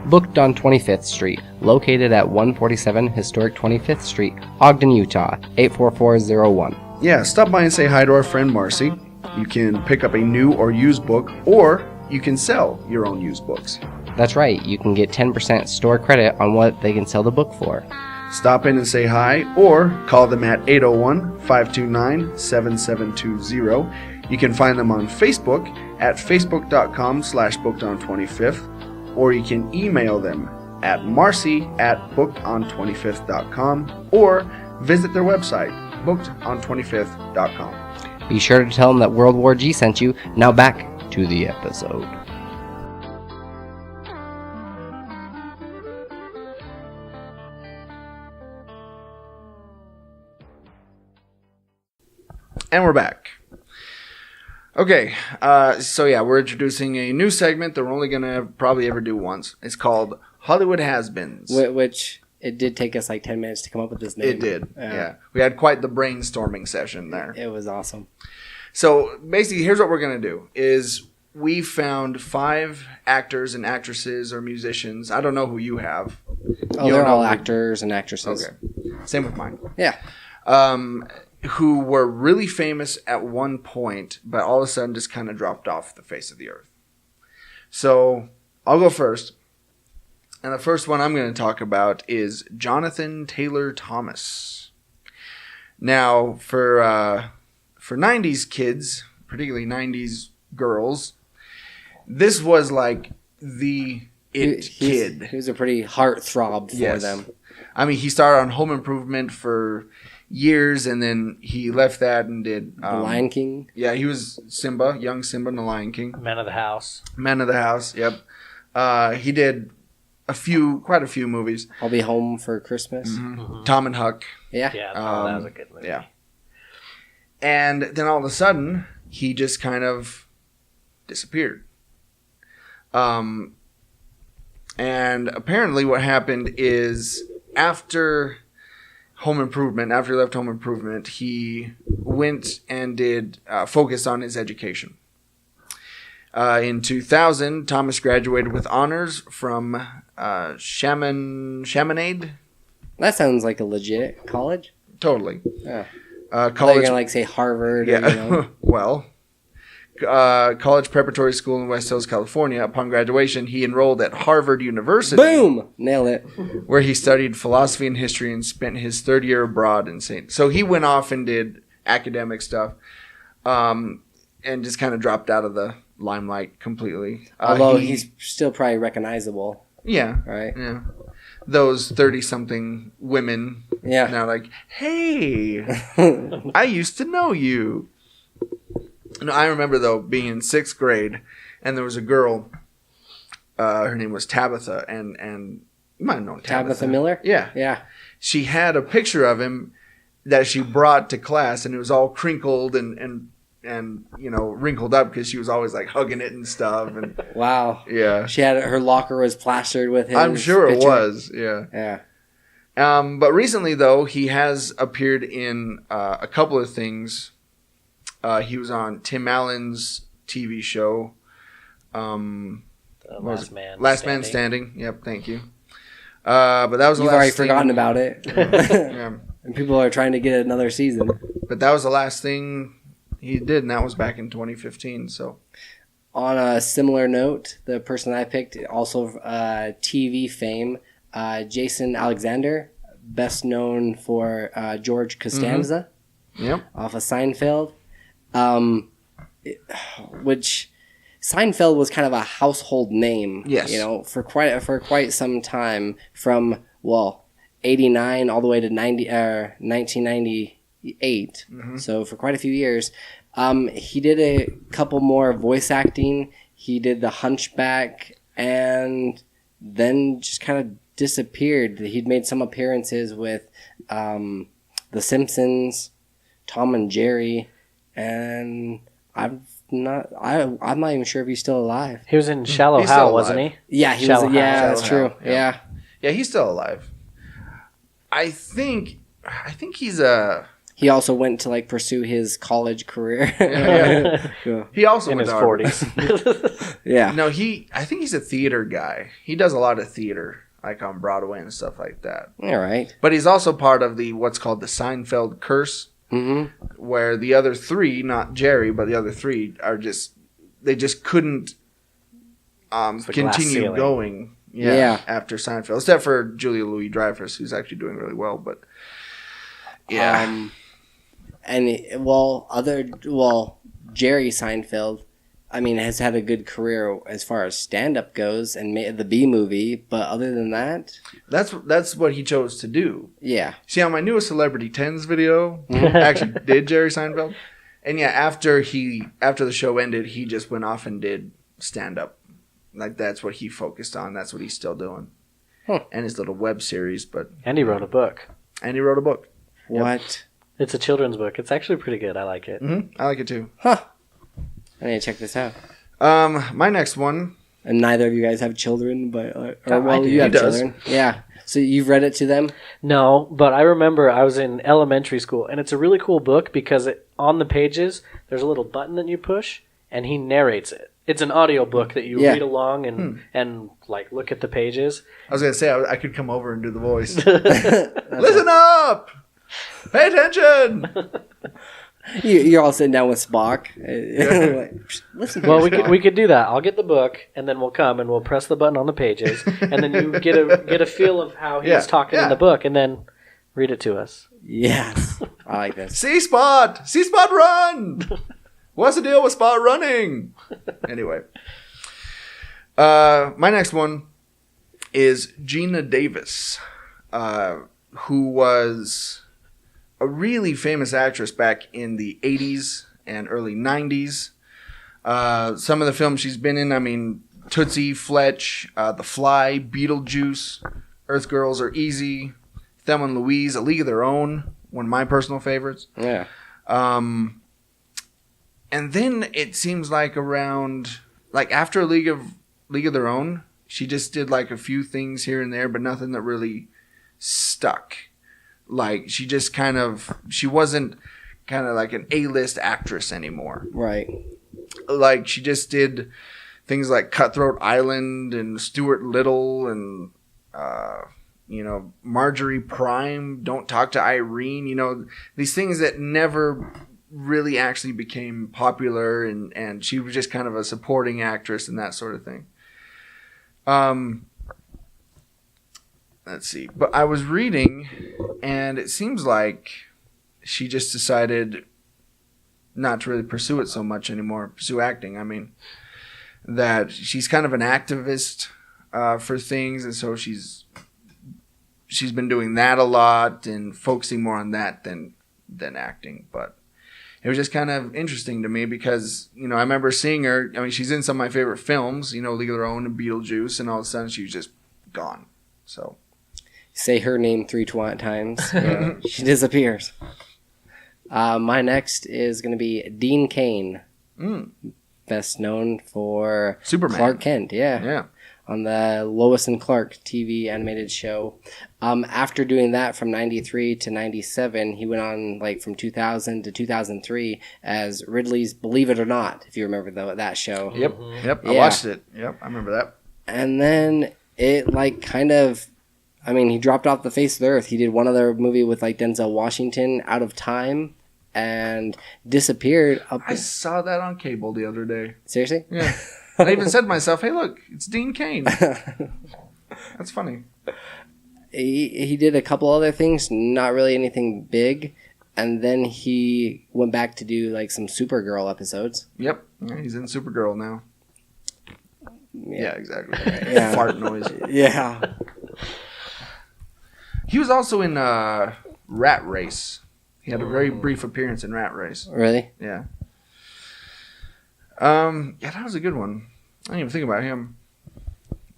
Booked on 25th Street, located at 147 Historic 25th Street, Ogden, Utah, 84401. Yeah, stop by and say hi to our friend Marcy. You can pick up a new or used book, or you can sell your own used books. That's right, you can get 10% store credit on what they can sell the book for. Stop in and say hi, or call them at 801-529-7720. You can find them on Facebook at facebook.com/bookedon25th, or you can email them at marcy@bookedon25th.com, or visit their website, bookedon25th.com. Be sure to tell them that World War G sent you. Now back to the episode. And we're back. Okay, so yeah, we're introducing a new segment that we're only going to probably ever do once. It's called Hollywood Has-Beens. Which, it did take us like 10 minutes to come up with this name. It did, yeah. We had quite the brainstorming session there. It was awesome. So basically, here's what we're going to do, is we found 5 actors and actresses or musicians. I don't know who you have. Oh, they're all actors and actresses. Okay, same with mine. Yeah. Who were really famous at one point, but all of a sudden just kind of dropped off the face of the earth. So I'll go first. And the first one I'm going to talk about is Johnathan Taylor Thomas. Now, for 90s kids, particularly 90s girls, this was like the kid. He was a pretty heartthrob for them. I mean, he started on Home Improvement for years, and then he left that and did The Lion King. Yeah, he was Simba, young Simba in The Lion King. Man of the House. Man of the House, yep. He did quite a few movies. I'll Be Home for Christmas. Tom and Huck. Yeah. Yeah, that was a good movie. Yeah. And then all of a sudden, he just kind of disappeared. And apparently what happened is after he left Home Improvement, he went and did focus on his education. In 2000, Thomas graduated with honors from Chaminade. That sounds like a legit college. Totally. Yeah. College. They're going to like say Harvard. Yeah. Or, you know. Well, college preparatory school in West Hills, California. Upon graduation, he enrolled at Harvard University. Boom! Nailed it. Where he studied philosophy and history and spent his third year abroad in St. So he went off and did academic stuff, and just kind of dropped out of the limelight completely. Although he's still probably recognizable. Yeah. Right? Yeah. Those 30-something women. Yeah. Now like, hey, I used to know you. No, I remember, though, being in 6th grade, and there was a girl, her name was Tabitha, and you might have known Tabitha Miller? Yeah. Yeah. She had a picture of him that she brought to class, and it was all crinkled and wrinkled up because she was always, like, hugging it and stuff. And wow. Yeah. She had her locker was plastered with his I'm sure picture. it was, yeah. Yeah. But recently, though, he has appeared in a couple of things. He was on Tim Allen's TV show. Last Man Standing. Yep, thank you. But that was the You've last already thing. forgotten about it. Yeah. And people are trying to get another season. But that was the last thing he did, and that was back in 2015. So, on a similar note, the person I picked, also TV fame, Jason Alexander, best known for George Costanza, off of Seinfeld. Which Seinfeld was kind of a household name, yes, for quite some time, from 89 all the way to 1998. So for quite a few years, he did a couple more voice acting. He did The Hunchback, and then just kind of disappeared. He'd made some appearances with The Simpsons, Tom and Jerry. And I'm not even sure if he's still alive. He was in Shallow Hal, wasn't he? Yeah, he was. Yeah, that's true. Yeah, he's still alive. I think he's a. He also went to pursue his college career. Yeah. He also in went his to 40s. Yeah. No, I think he's a theater guy. He does a lot of theater, like on Broadway and stuff like that. All right. But he's also part of what's called the Seinfeld curse. Where the other three, not Jerry, but the other three they just couldn't continue going. Yeah, after Seinfeld, except for Julia Louis-Dreyfus, who's actually doing really well. But yeah, Jerry Seinfeld, has had a good career as far as stand-up goes, and made the B movie. But other than that, that's what he chose to do. Yeah. See, on my newest Celebrity 10s video, I actually did Jerry Seinfeld, and yeah, after the show ended, he just went off and did stand-up. Like that's what he focused on. That's what he's still doing, and his little web series. And he wrote a book. What? Yep. It's a children's book. It's actually pretty good. I like it. I like it too. Huh. I need to check this out. My next one. And neither of you guys have children, but you have children. Yeah. So you've read it to them? No, but I remember I was in elementary school, and it's a really cool book because on the pages there's a little button that you push, and he narrates it. It's an audio book that you read along and look at the pages. I was gonna say I could come over and do the voice. Listen up! Pay attention! You're all sitting down with Spock. Listen. Well, we could do that. I'll get the book, and then we'll come and we'll press the button on the pages, and then you get a feel of how he's talking in the book, and then read it to us. Yes, I like this. C-Spot run. What's the deal with Spot running? Anyway, my next one is Geena Davis, who was a really famous actress back in the 80s and early 90s. Some of the films she's been in, Tootsie, Fletch, The Fly, Beetlejuice, Earth Girls Are Easy, Thelma and Louise, A League of Their Own, one of my personal favorites. Yeah. And then it seems like around, like after A League of Their Own, she just did like a few things here and there, but nothing that really stuck. Like she wasn't kind of like an A-list actress anymore. Right. Like she just did things like Cutthroat Island and Stuart Little and Marjorie Prime, Don't Talk to Irene, these things that never really actually became popular, and she was just kind of a supporting actress and that sort of thing. Let's see. But I was reading, and it seems like she just decided not to really pursue it so much anymore, pursue acting. I mean, that she's kind of an activist for things, and so she's been doing that a lot and focusing more on that than acting. But it was just kind of interesting to me because, I remember seeing her. I mean, she's in some of my favorite films, League of Their Own and Beetlejuice, and all of a sudden she was just gone. So say her name 3 times, she disappears. My next is going to be Dean Cain. Best known for Superman. Clark Kent, Yeah. On the Lois and Clark TV animated show. After doing that from 93 to 97, he went on from 2000 to 2003 as Ridley's Believe It or Not, if you remember that show. Yep. I watched it. Yep, I remember that. And then it he dropped off the face of the earth. He did one other movie with Denzel Washington, Out of Time, and disappeared. I saw that on cable the other day. Seriously? Yeah. I even said to myself, hey, look, it's Dean Cain. That's funny. He did a couple other things, not really anything big, and then he went back to do some Supergirl episodes. Yep. Yeah, he's in Supergirl now. Yeah, exactly. Yeah. Fart noise. Yeah. He was also in Rat Race. He had a very brief appearance in Rat Race. Really? Yeah. That was a good one. I didn't even think about him.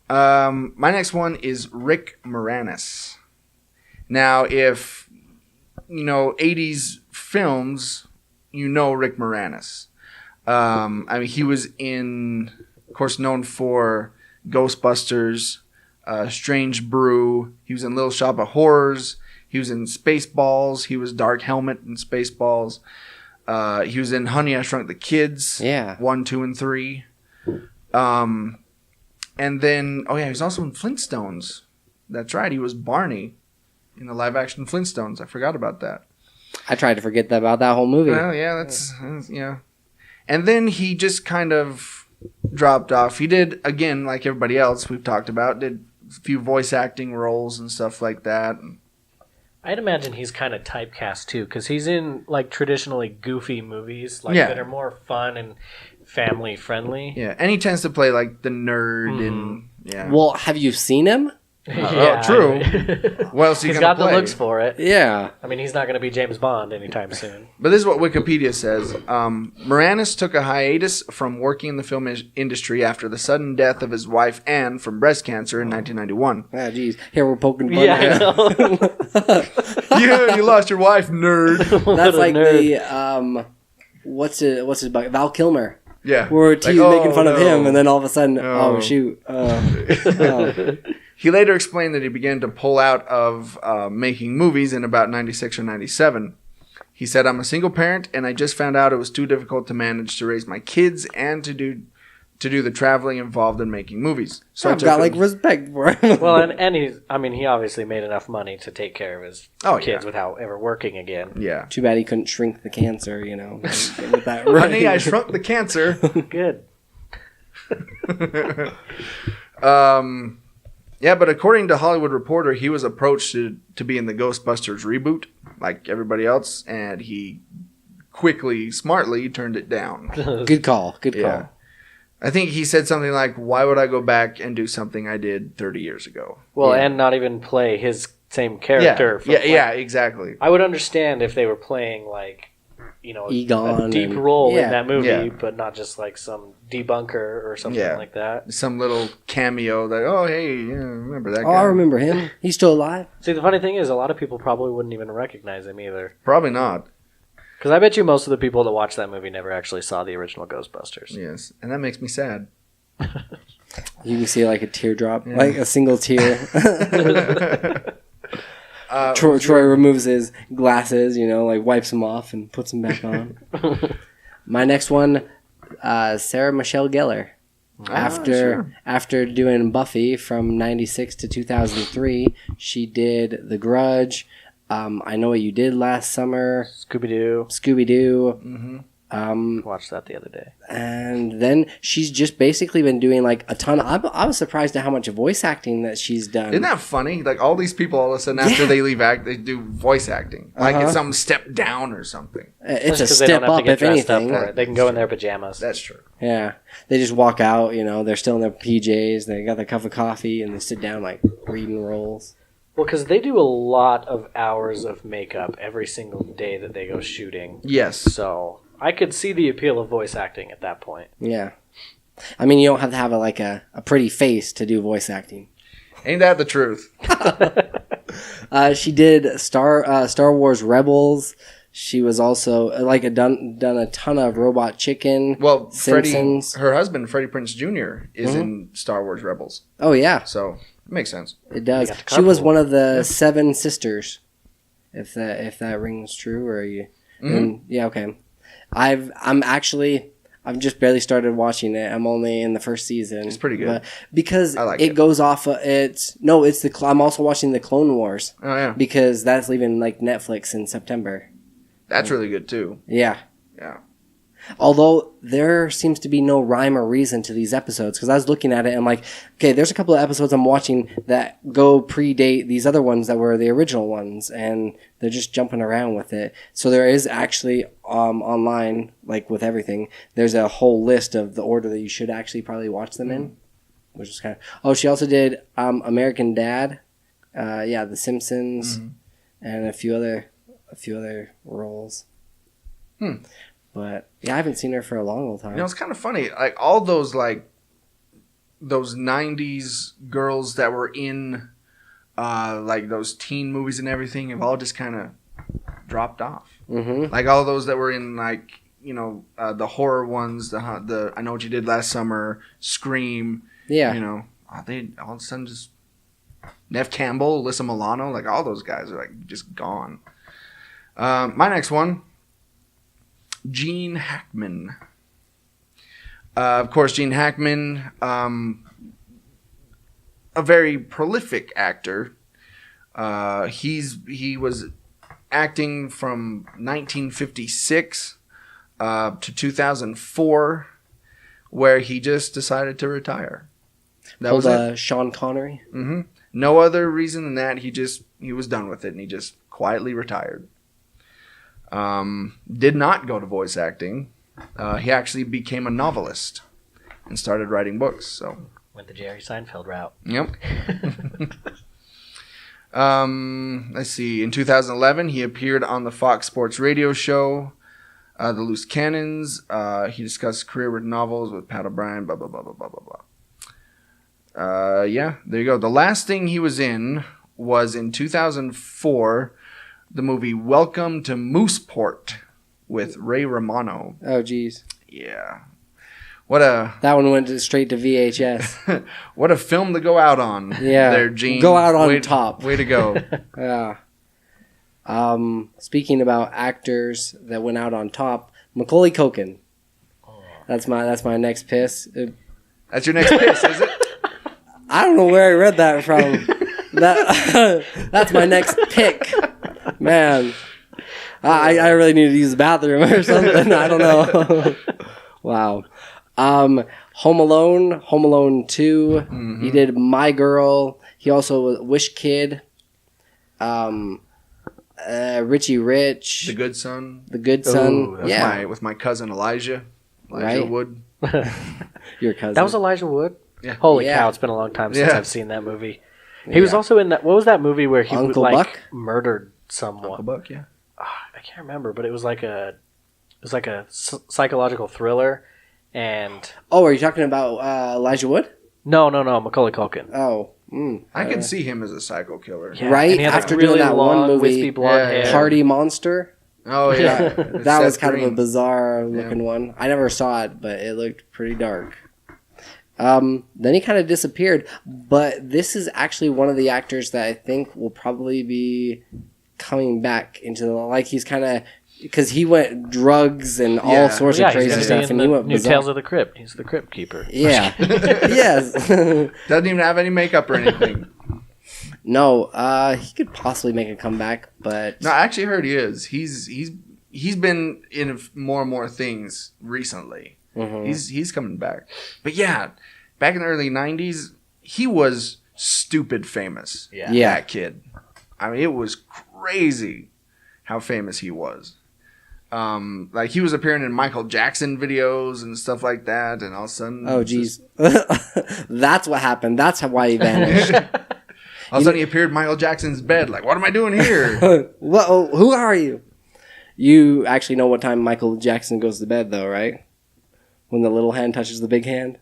My next one is Rick Moranis. Now, if 80s films, Rick Moranis. He was of course, known for Ghostbusters, Strange Brew. He was in Little Shop of Horrors. He was in Spaceballs. He was Dark Helmet in Spaceballs. He was in Honey, I Shrunk the Kids. Yeah. 1, 2, and 3. And then, he was also in Flintstones. That's right. He was Barney in the live-action Flintstones. I forgot about that. I tried to forget about that whole movie. Well, yeah, that's yeah. And then he just kind of dropped off. He did, again, like everybody else we've talked about, did a few voice acting roles and stuff like that. I'd imagine he's kind of typecast too, because he's in traditionally goofy movies that are more fun and family friendly. Yeah, and he tends to play the nerd and yeah. Well, have you seen him? Yeah, true. Well, so he's got the looks for it. Yeah. I mean, he's not going to be James Bond anytime soon. But this is what Wikipedia says. Moranis took a hiatus from working in the film industry after the sudden death of his wife, Anne, from breast cancer in 1991. Ah, geez. Here we're poking fun. Yeah, I know. You lost your wife, nerd. That's like the, what's his bug? Val Kilmer. Yeah. Where TV's making fun of him, and then all of a sudden, No. oh, shoot. He later explained that he began to pull out of making movies in about 96 or 97. He said, I'm a single parent, and I just found out it was too difficult to manage to raise my kids and to do the traveling involved in making movies. So I've got respect for him. Well, and he obviously made enough money to take care of his kids without ever working again. Yeah. Too bad he couldn't shrink the cancer, with that Honey, I Shrunk the Cancer. Good. Yeah, but according to Hollywood Reporter, he was approached to be in the Ghostbusters reboot, like everybody else, and he quickly, smartly turned it down. Good call. Good call. I think he said something like, why would I go back and do something I did 30 years ago? Well, and not even play his same character. Yeah, exactly. I would understand if they were playing, Egon a deep and- role yeah. in that movie, Yeah. but not just like some debunker or something like that. Some little cameo that, oh, hey, yeah, remember that Oh, guy. I remember him. He's still alive. See, the funny thing is, a lot of people probably wouldn't even recognize him either. Probably not. Because I bet you most of the people that watch that movie never actually saw the original Ghostbusters. Yes, and that makes me sad. You can see like a teardrop, Yeah. like a single tear. Troy removes his glasses, like wipes them off and puts them back on. My next one, Sarah Michelle Gellar. After doing Buffy from 96 to 2003, she did The Grudge, I Know What You Did Last Summer, Scooby-Doo. Mm-hmm. Watched that the other day. And then she's just basically been doing like a ton of... I was surprised at how much voice acting that she's done. Isn't that funny? Like all these people, all of a sudden, after they leave act, they do voice acting. Like it's some step down or something. It's a Just 'cause they don't step have to up, get if dressed up anything. for it. They can go in their pajamas. That's true. Yeah. They just walk out, they're still in their PJs, they got their cup of coffee, and they sit down like reading rolls. Well, because they do a lot of hours of makeup every single day that they go shooting. Yes. So I could see the appeal of voice acting at that point. Yeah. I mean, you don't have to have a pretty face to do voice acting. Ain't that the truth? She did Star Wars Rebels. She was also done a ton of Robot Chicken. Well, Simpsons. her husband, Freddie Prinze Jr., is in Star Wars Rebels. Oh yeah, So it makes sense. it does. They got the She was carpool. one of the 7 sisters. If that rings true, or are you? Yeah, okay. I've just barely started watching it. I'm only in the first season. It's pretty good. But because I like it it. goes off. I'm also watching the Clone Wars Oh yeah, because that's leaving like Netflix in September. that's really good too. Yeah. Yeah. Although there seems to be no rhyme or reason to these episodes, because I was looking at it and I'm like, okay, there's a couple of episodes I'm watching that go predate these other ones that were the original ones, and they're just jumping around with it. So there is actually online, like with everything, there's a whole list of the order that you should actually probably watch them in, which is kind of. Oh, she also did American Dad, The Simpsons, and a few other roles. But yeah, I haven't seen her for a long time. It's kind of funny. Like all those those 90s girls that were in like those teen movies and everything have all just kind of dropped off. Mm-hmm. Like all those that were in the horror ones, the I Know What You Did Last Summer, Scream. Yeah. They all of a sudden just Nev Campbell, Alyssa Milano, like all those guys are like just gone. My next one. Gene Hackman. Of course, Gene Hackman, a very prolific actor. He was acting from 1956 to 2004, where he just decided to retire. That was it. Sean Connery. Mm-hmm. No other reason than that. He was done with it, and he just quietly retired. Did not go to voice acting. He actually became a novelist and started writing books. So Went the Jerry Seinfeld route. yep. Let's see. In 2011, he appeared on the Fox Sports radio show, The Loose Cannons. He discussed career with novels with Pat O'Brien. Blah blah blah blah blah blah blah. Yeah, there you go. The last thing he was in was in 2004. The movie Welcome to Mooseport with Ray Romano. Oh, geez. Yeah. That one went straight to VHS. What a film to go out on. Yeah. There, Gene. Go out on top. Way to go. Yeah. Speaking about actors that went out on top, Macaulay Culkin. That's my next piss. That's your next piss, is it? I don't know where I read that from. That's my next pick. Man, I really need to use the bathroom or something. I don't know. Wow. Home Alone 2. Mm-hmm. He did My Girl. He also was Wish Kid. Richie Rich. The Good Son. The Good Son. With my cousin Elijah Right. Wood. Your cousin. That was Elijah Wood? Yeah. Holy Yeah. cow, it's been a long time since Yeah. I've seen that movie. He was also in that. What was that movie where he Uncle like Buck? murdered someone? Uncle Buck, yeah. I can't remember, but it was like a was like a psychological thriller, and Oh, are you talking about Elijah Wood? no, Macaulay Culkin. Oh, I could see him as a psycho killer. Yeah, Right? and he had like After really doing that long, one movie, wispy blonde Yeah, hair. Party Monster. Oh yeah, That was kind of a bizarre looking one. I never saw it, but it looked pretty dark. Then he kind of disappeared. But this is actually one of the actors that I think will probably be coming back into the, like, he's kind of, because he went drugs and all sorts of he's crazy gonna be stuff, in and the he went new bizarre. Tales of the Crypt. He's the Crypt Keeper. Yeah. Yes. Doesn't even have any makeup or anything. No, he could possibly make a comeback, but No, I actually heard he is. He's been in more and more things recently. He's coming back. But yeah, back in the early 90s, he was stupid famous. Yeah. That kid. I mean, it was crazy how famous he was. Like he was appearing in Michael Jackson videos and stuff like that, and all of a sudden, oh geez, that's what happened. That's why he vanished. all of a sudden he appeared in Michael Jackson's bed. Like, what am I doing here? Whoa, who are you? You actually know what time Michael Jackson goes to bed, though, right? When the little hand touches the big hand.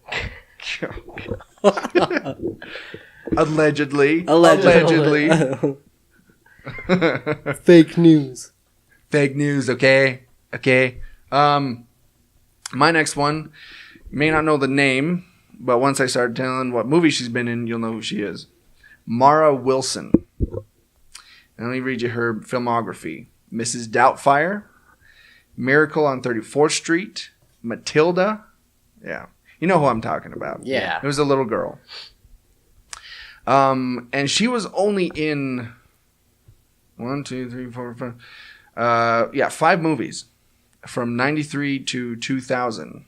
Allegedly. Fake news. Fake news, okay? Okay. My next one, you may not know the name, but once I start telling what movie she's been in, you'll know who she is. Mara Wilson. And let me read you her filmography. Mrs. Doubtfire, Miracle on 34th Street, Matilda. Yeah. You know who I'm talking about. Yeah. It was a little girl. And she was only in 5 movies from 93 to 2000.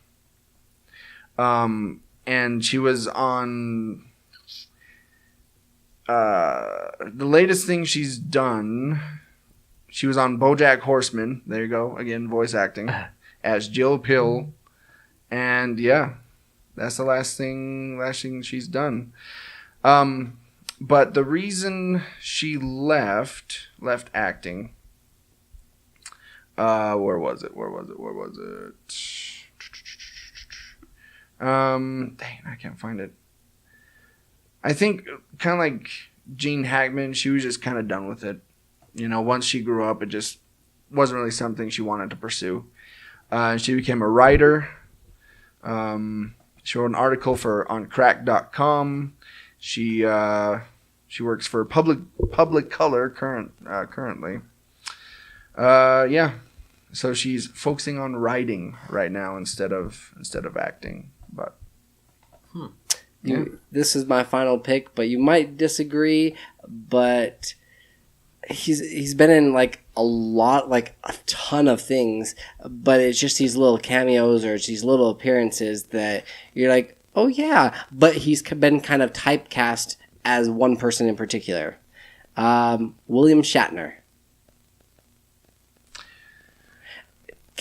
And she was on the latest thing she's done. She was on BoJack Horseman. There you go. Again, voice acting as Jill Pill. And yeah, that's the last thing she's done. But the reason she left acting, where was it? Dang, I can't find it. I think kind of like Gene Hackman, she was just kind of done with it. You know, once she grew up, it just wasn't really something she wanted to pursue. She became a writer. She wrote an article on crack.com. She works for Public Color currently. Yeah. So she's focusing on writing right now instead of acting. But This is my final pick, but you might disagree. But he's been in like a lot, like a ton of things. But it's just these little cameos or it's these little appearances that you're like, oh yeah. But he's been kind of typecast as one person in particular. William Shatner.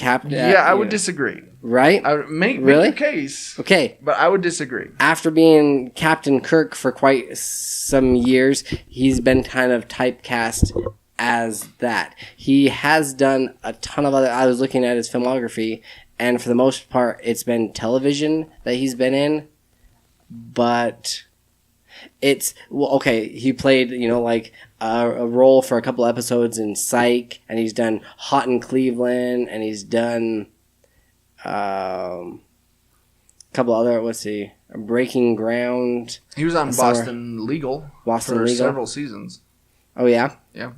I would disagree. Right? I would make Really? your case. Okay. But I would disagree. After being Captain Kirk for quite some years, he's been kind of typecast as that. He has done a ton of other... I was looking at his filmography, and for the most part, it's been television that he's been in. But it's... Well, okay, he played, like... a role for a couple episodes in Psych, and he's done Hot in Cleveland, and he's done a couple other, Breaking Ground. He was on Boston Legal for several seasons. Oh, yeah? Yeah.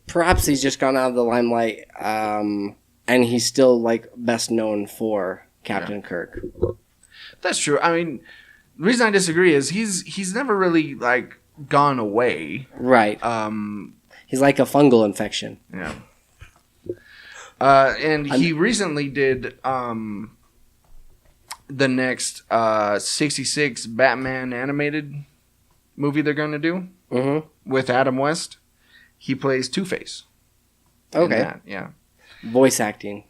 Perhaps he's just gone out of the limelight, and he's still, best known for Captain Kirk. That's true. I mean, the reason I disagree is he's never really, gone away. Right. He's like a fungal infection. Yeah. And he recently did the next 66 Batman animated movie they're going to do with Adam West. He plays Two-Face. Okay. Yeah. Voice acting.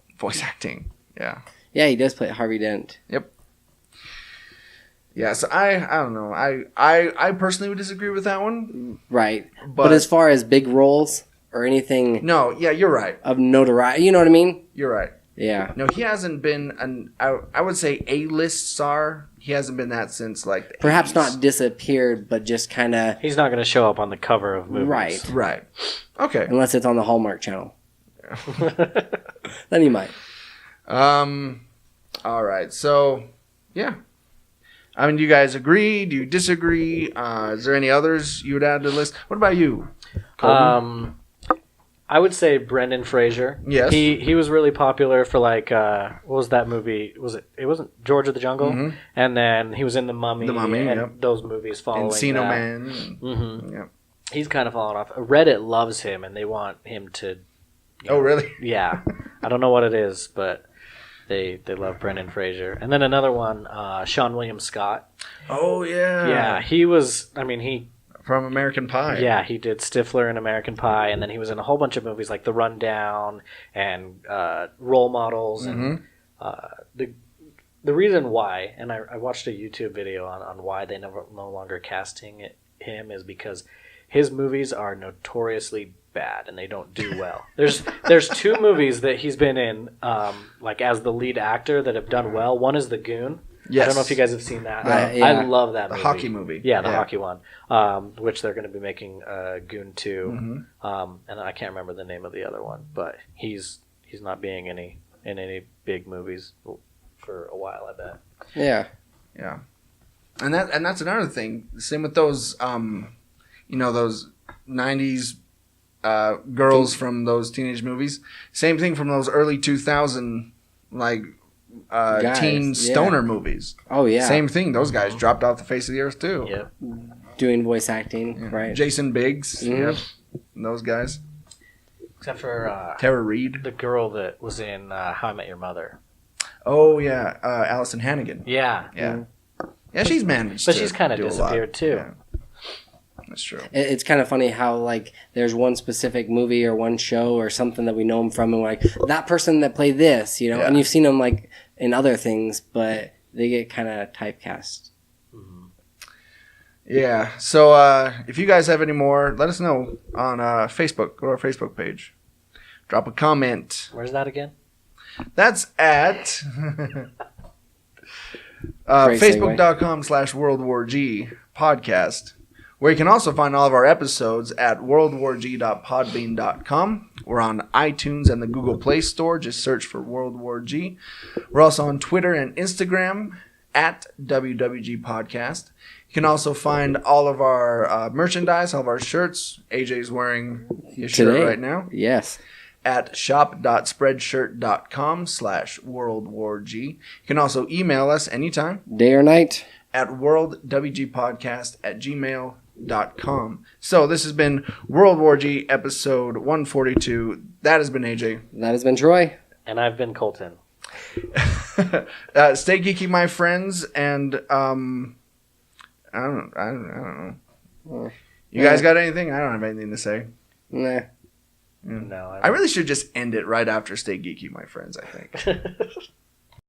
Yeah. Yeah, he does play Harvey Dent. Yep. Yeah, so I don't know. I personally would disagree with that one. Right. But as far as big roles, or anything No, yeah, you're right. of notoriety. You know what I mean? You're right. Yeah. No, he hasn't been I would say A-list star. He hasn't been that since like the Perhaps 80s. not disappeared, but just kind of He's not going to show up on the cover of movies. right. Right. Okay. Unless it's on the Hallmark Channel. Then he might. All right. So, yeah. I mean, do you guys agree? Do you disagree? Is there any others you would add to the list? What about you, Colton? I would say Brendan Fraser. Yes. He was really popular for like what was that movie? It wasn't George of the Jungle? Mhm. And then he was in The Mummy. The Mummy, and yep. those movies following Encino that. Man. Mhm. Yep. He's kind of fallen off. Reddit loves him and they want him to Oh, really? yeah. I don't know what it is, but they love Brendan Fraser. And then another one, Sean William Scott. Oh, yeah. Yeah, he was he From American Pie. Yeah, he did Stifler in American Pie, and then he was in a whole bunch of movies like The Rundown and Role Models. And the reason why, and I watched a YouTube video on why they no longer casting him is because his movies are notoriously bad and they don't do well. There's two movies that he's been in like as the lead actor that have done well. One is The Goon. Yes. I don't know if you guys have seen that. Yeah. I love that The movie. hockey movie. Yeah, the hockey one, which they're going to be making Goon 2. Mm-hmm. And I can't remember the name of the other one, but he's not being in any big movies for a while, I bet. Yeah. Yeah. And that's another thing. Same with those those 90s girls from those teenage movies. Same thing from those early 2000 like Guys, teen yeah. stoner movies. Oh, yeah. Same thing. Those guys dropped off the face of the earth too. Yep. Doing voice acting, Yeah. right? Jason Biggs. Mhm. Yep. Those guys. Except for Tara Reid. the girl that was in How I Met Your Mother. Oh yeah, Allison Hannigan. Yeah. Yeah. Yeah, she's managed But to she's kind of do a lot. disappeared too. Yeah. That's true. It's kind of funny how like there's one specific movie or one show or something that we know him from, and we're like that person that played this, Yeah. and you've seen them like in other things, but they get kind of typecast. Yeah. So if you guys have any more, let us know on Facebook. Go to our Facebook page. Drop a comment. Where's that again? That's at Great segue. Facebook.com/World War G podcast, where you can also find all of our episodes at worldwarg.podbean.com. We're on iTunes and the Google Play Store. Just search for World War G. We're also on Twitter and Instagram at WWG Podcast. You can also find all of our merchandise, all of our shirts. AJ's wearing his shirt Today. right now Yes. at shop.spreadshirt.com/WorldWarG. You can also email us anytime Day or night. at worldwgpodcast@gmail.com. So this has been World War G episode 142. That has been AJ. That has been Troy. And I've been Colton. Stay geeky, my friends, and I don't know. You guys got anything? I don't have anything to say. Nah. No, I really should just end it right after Stay geeky, my friends, I think.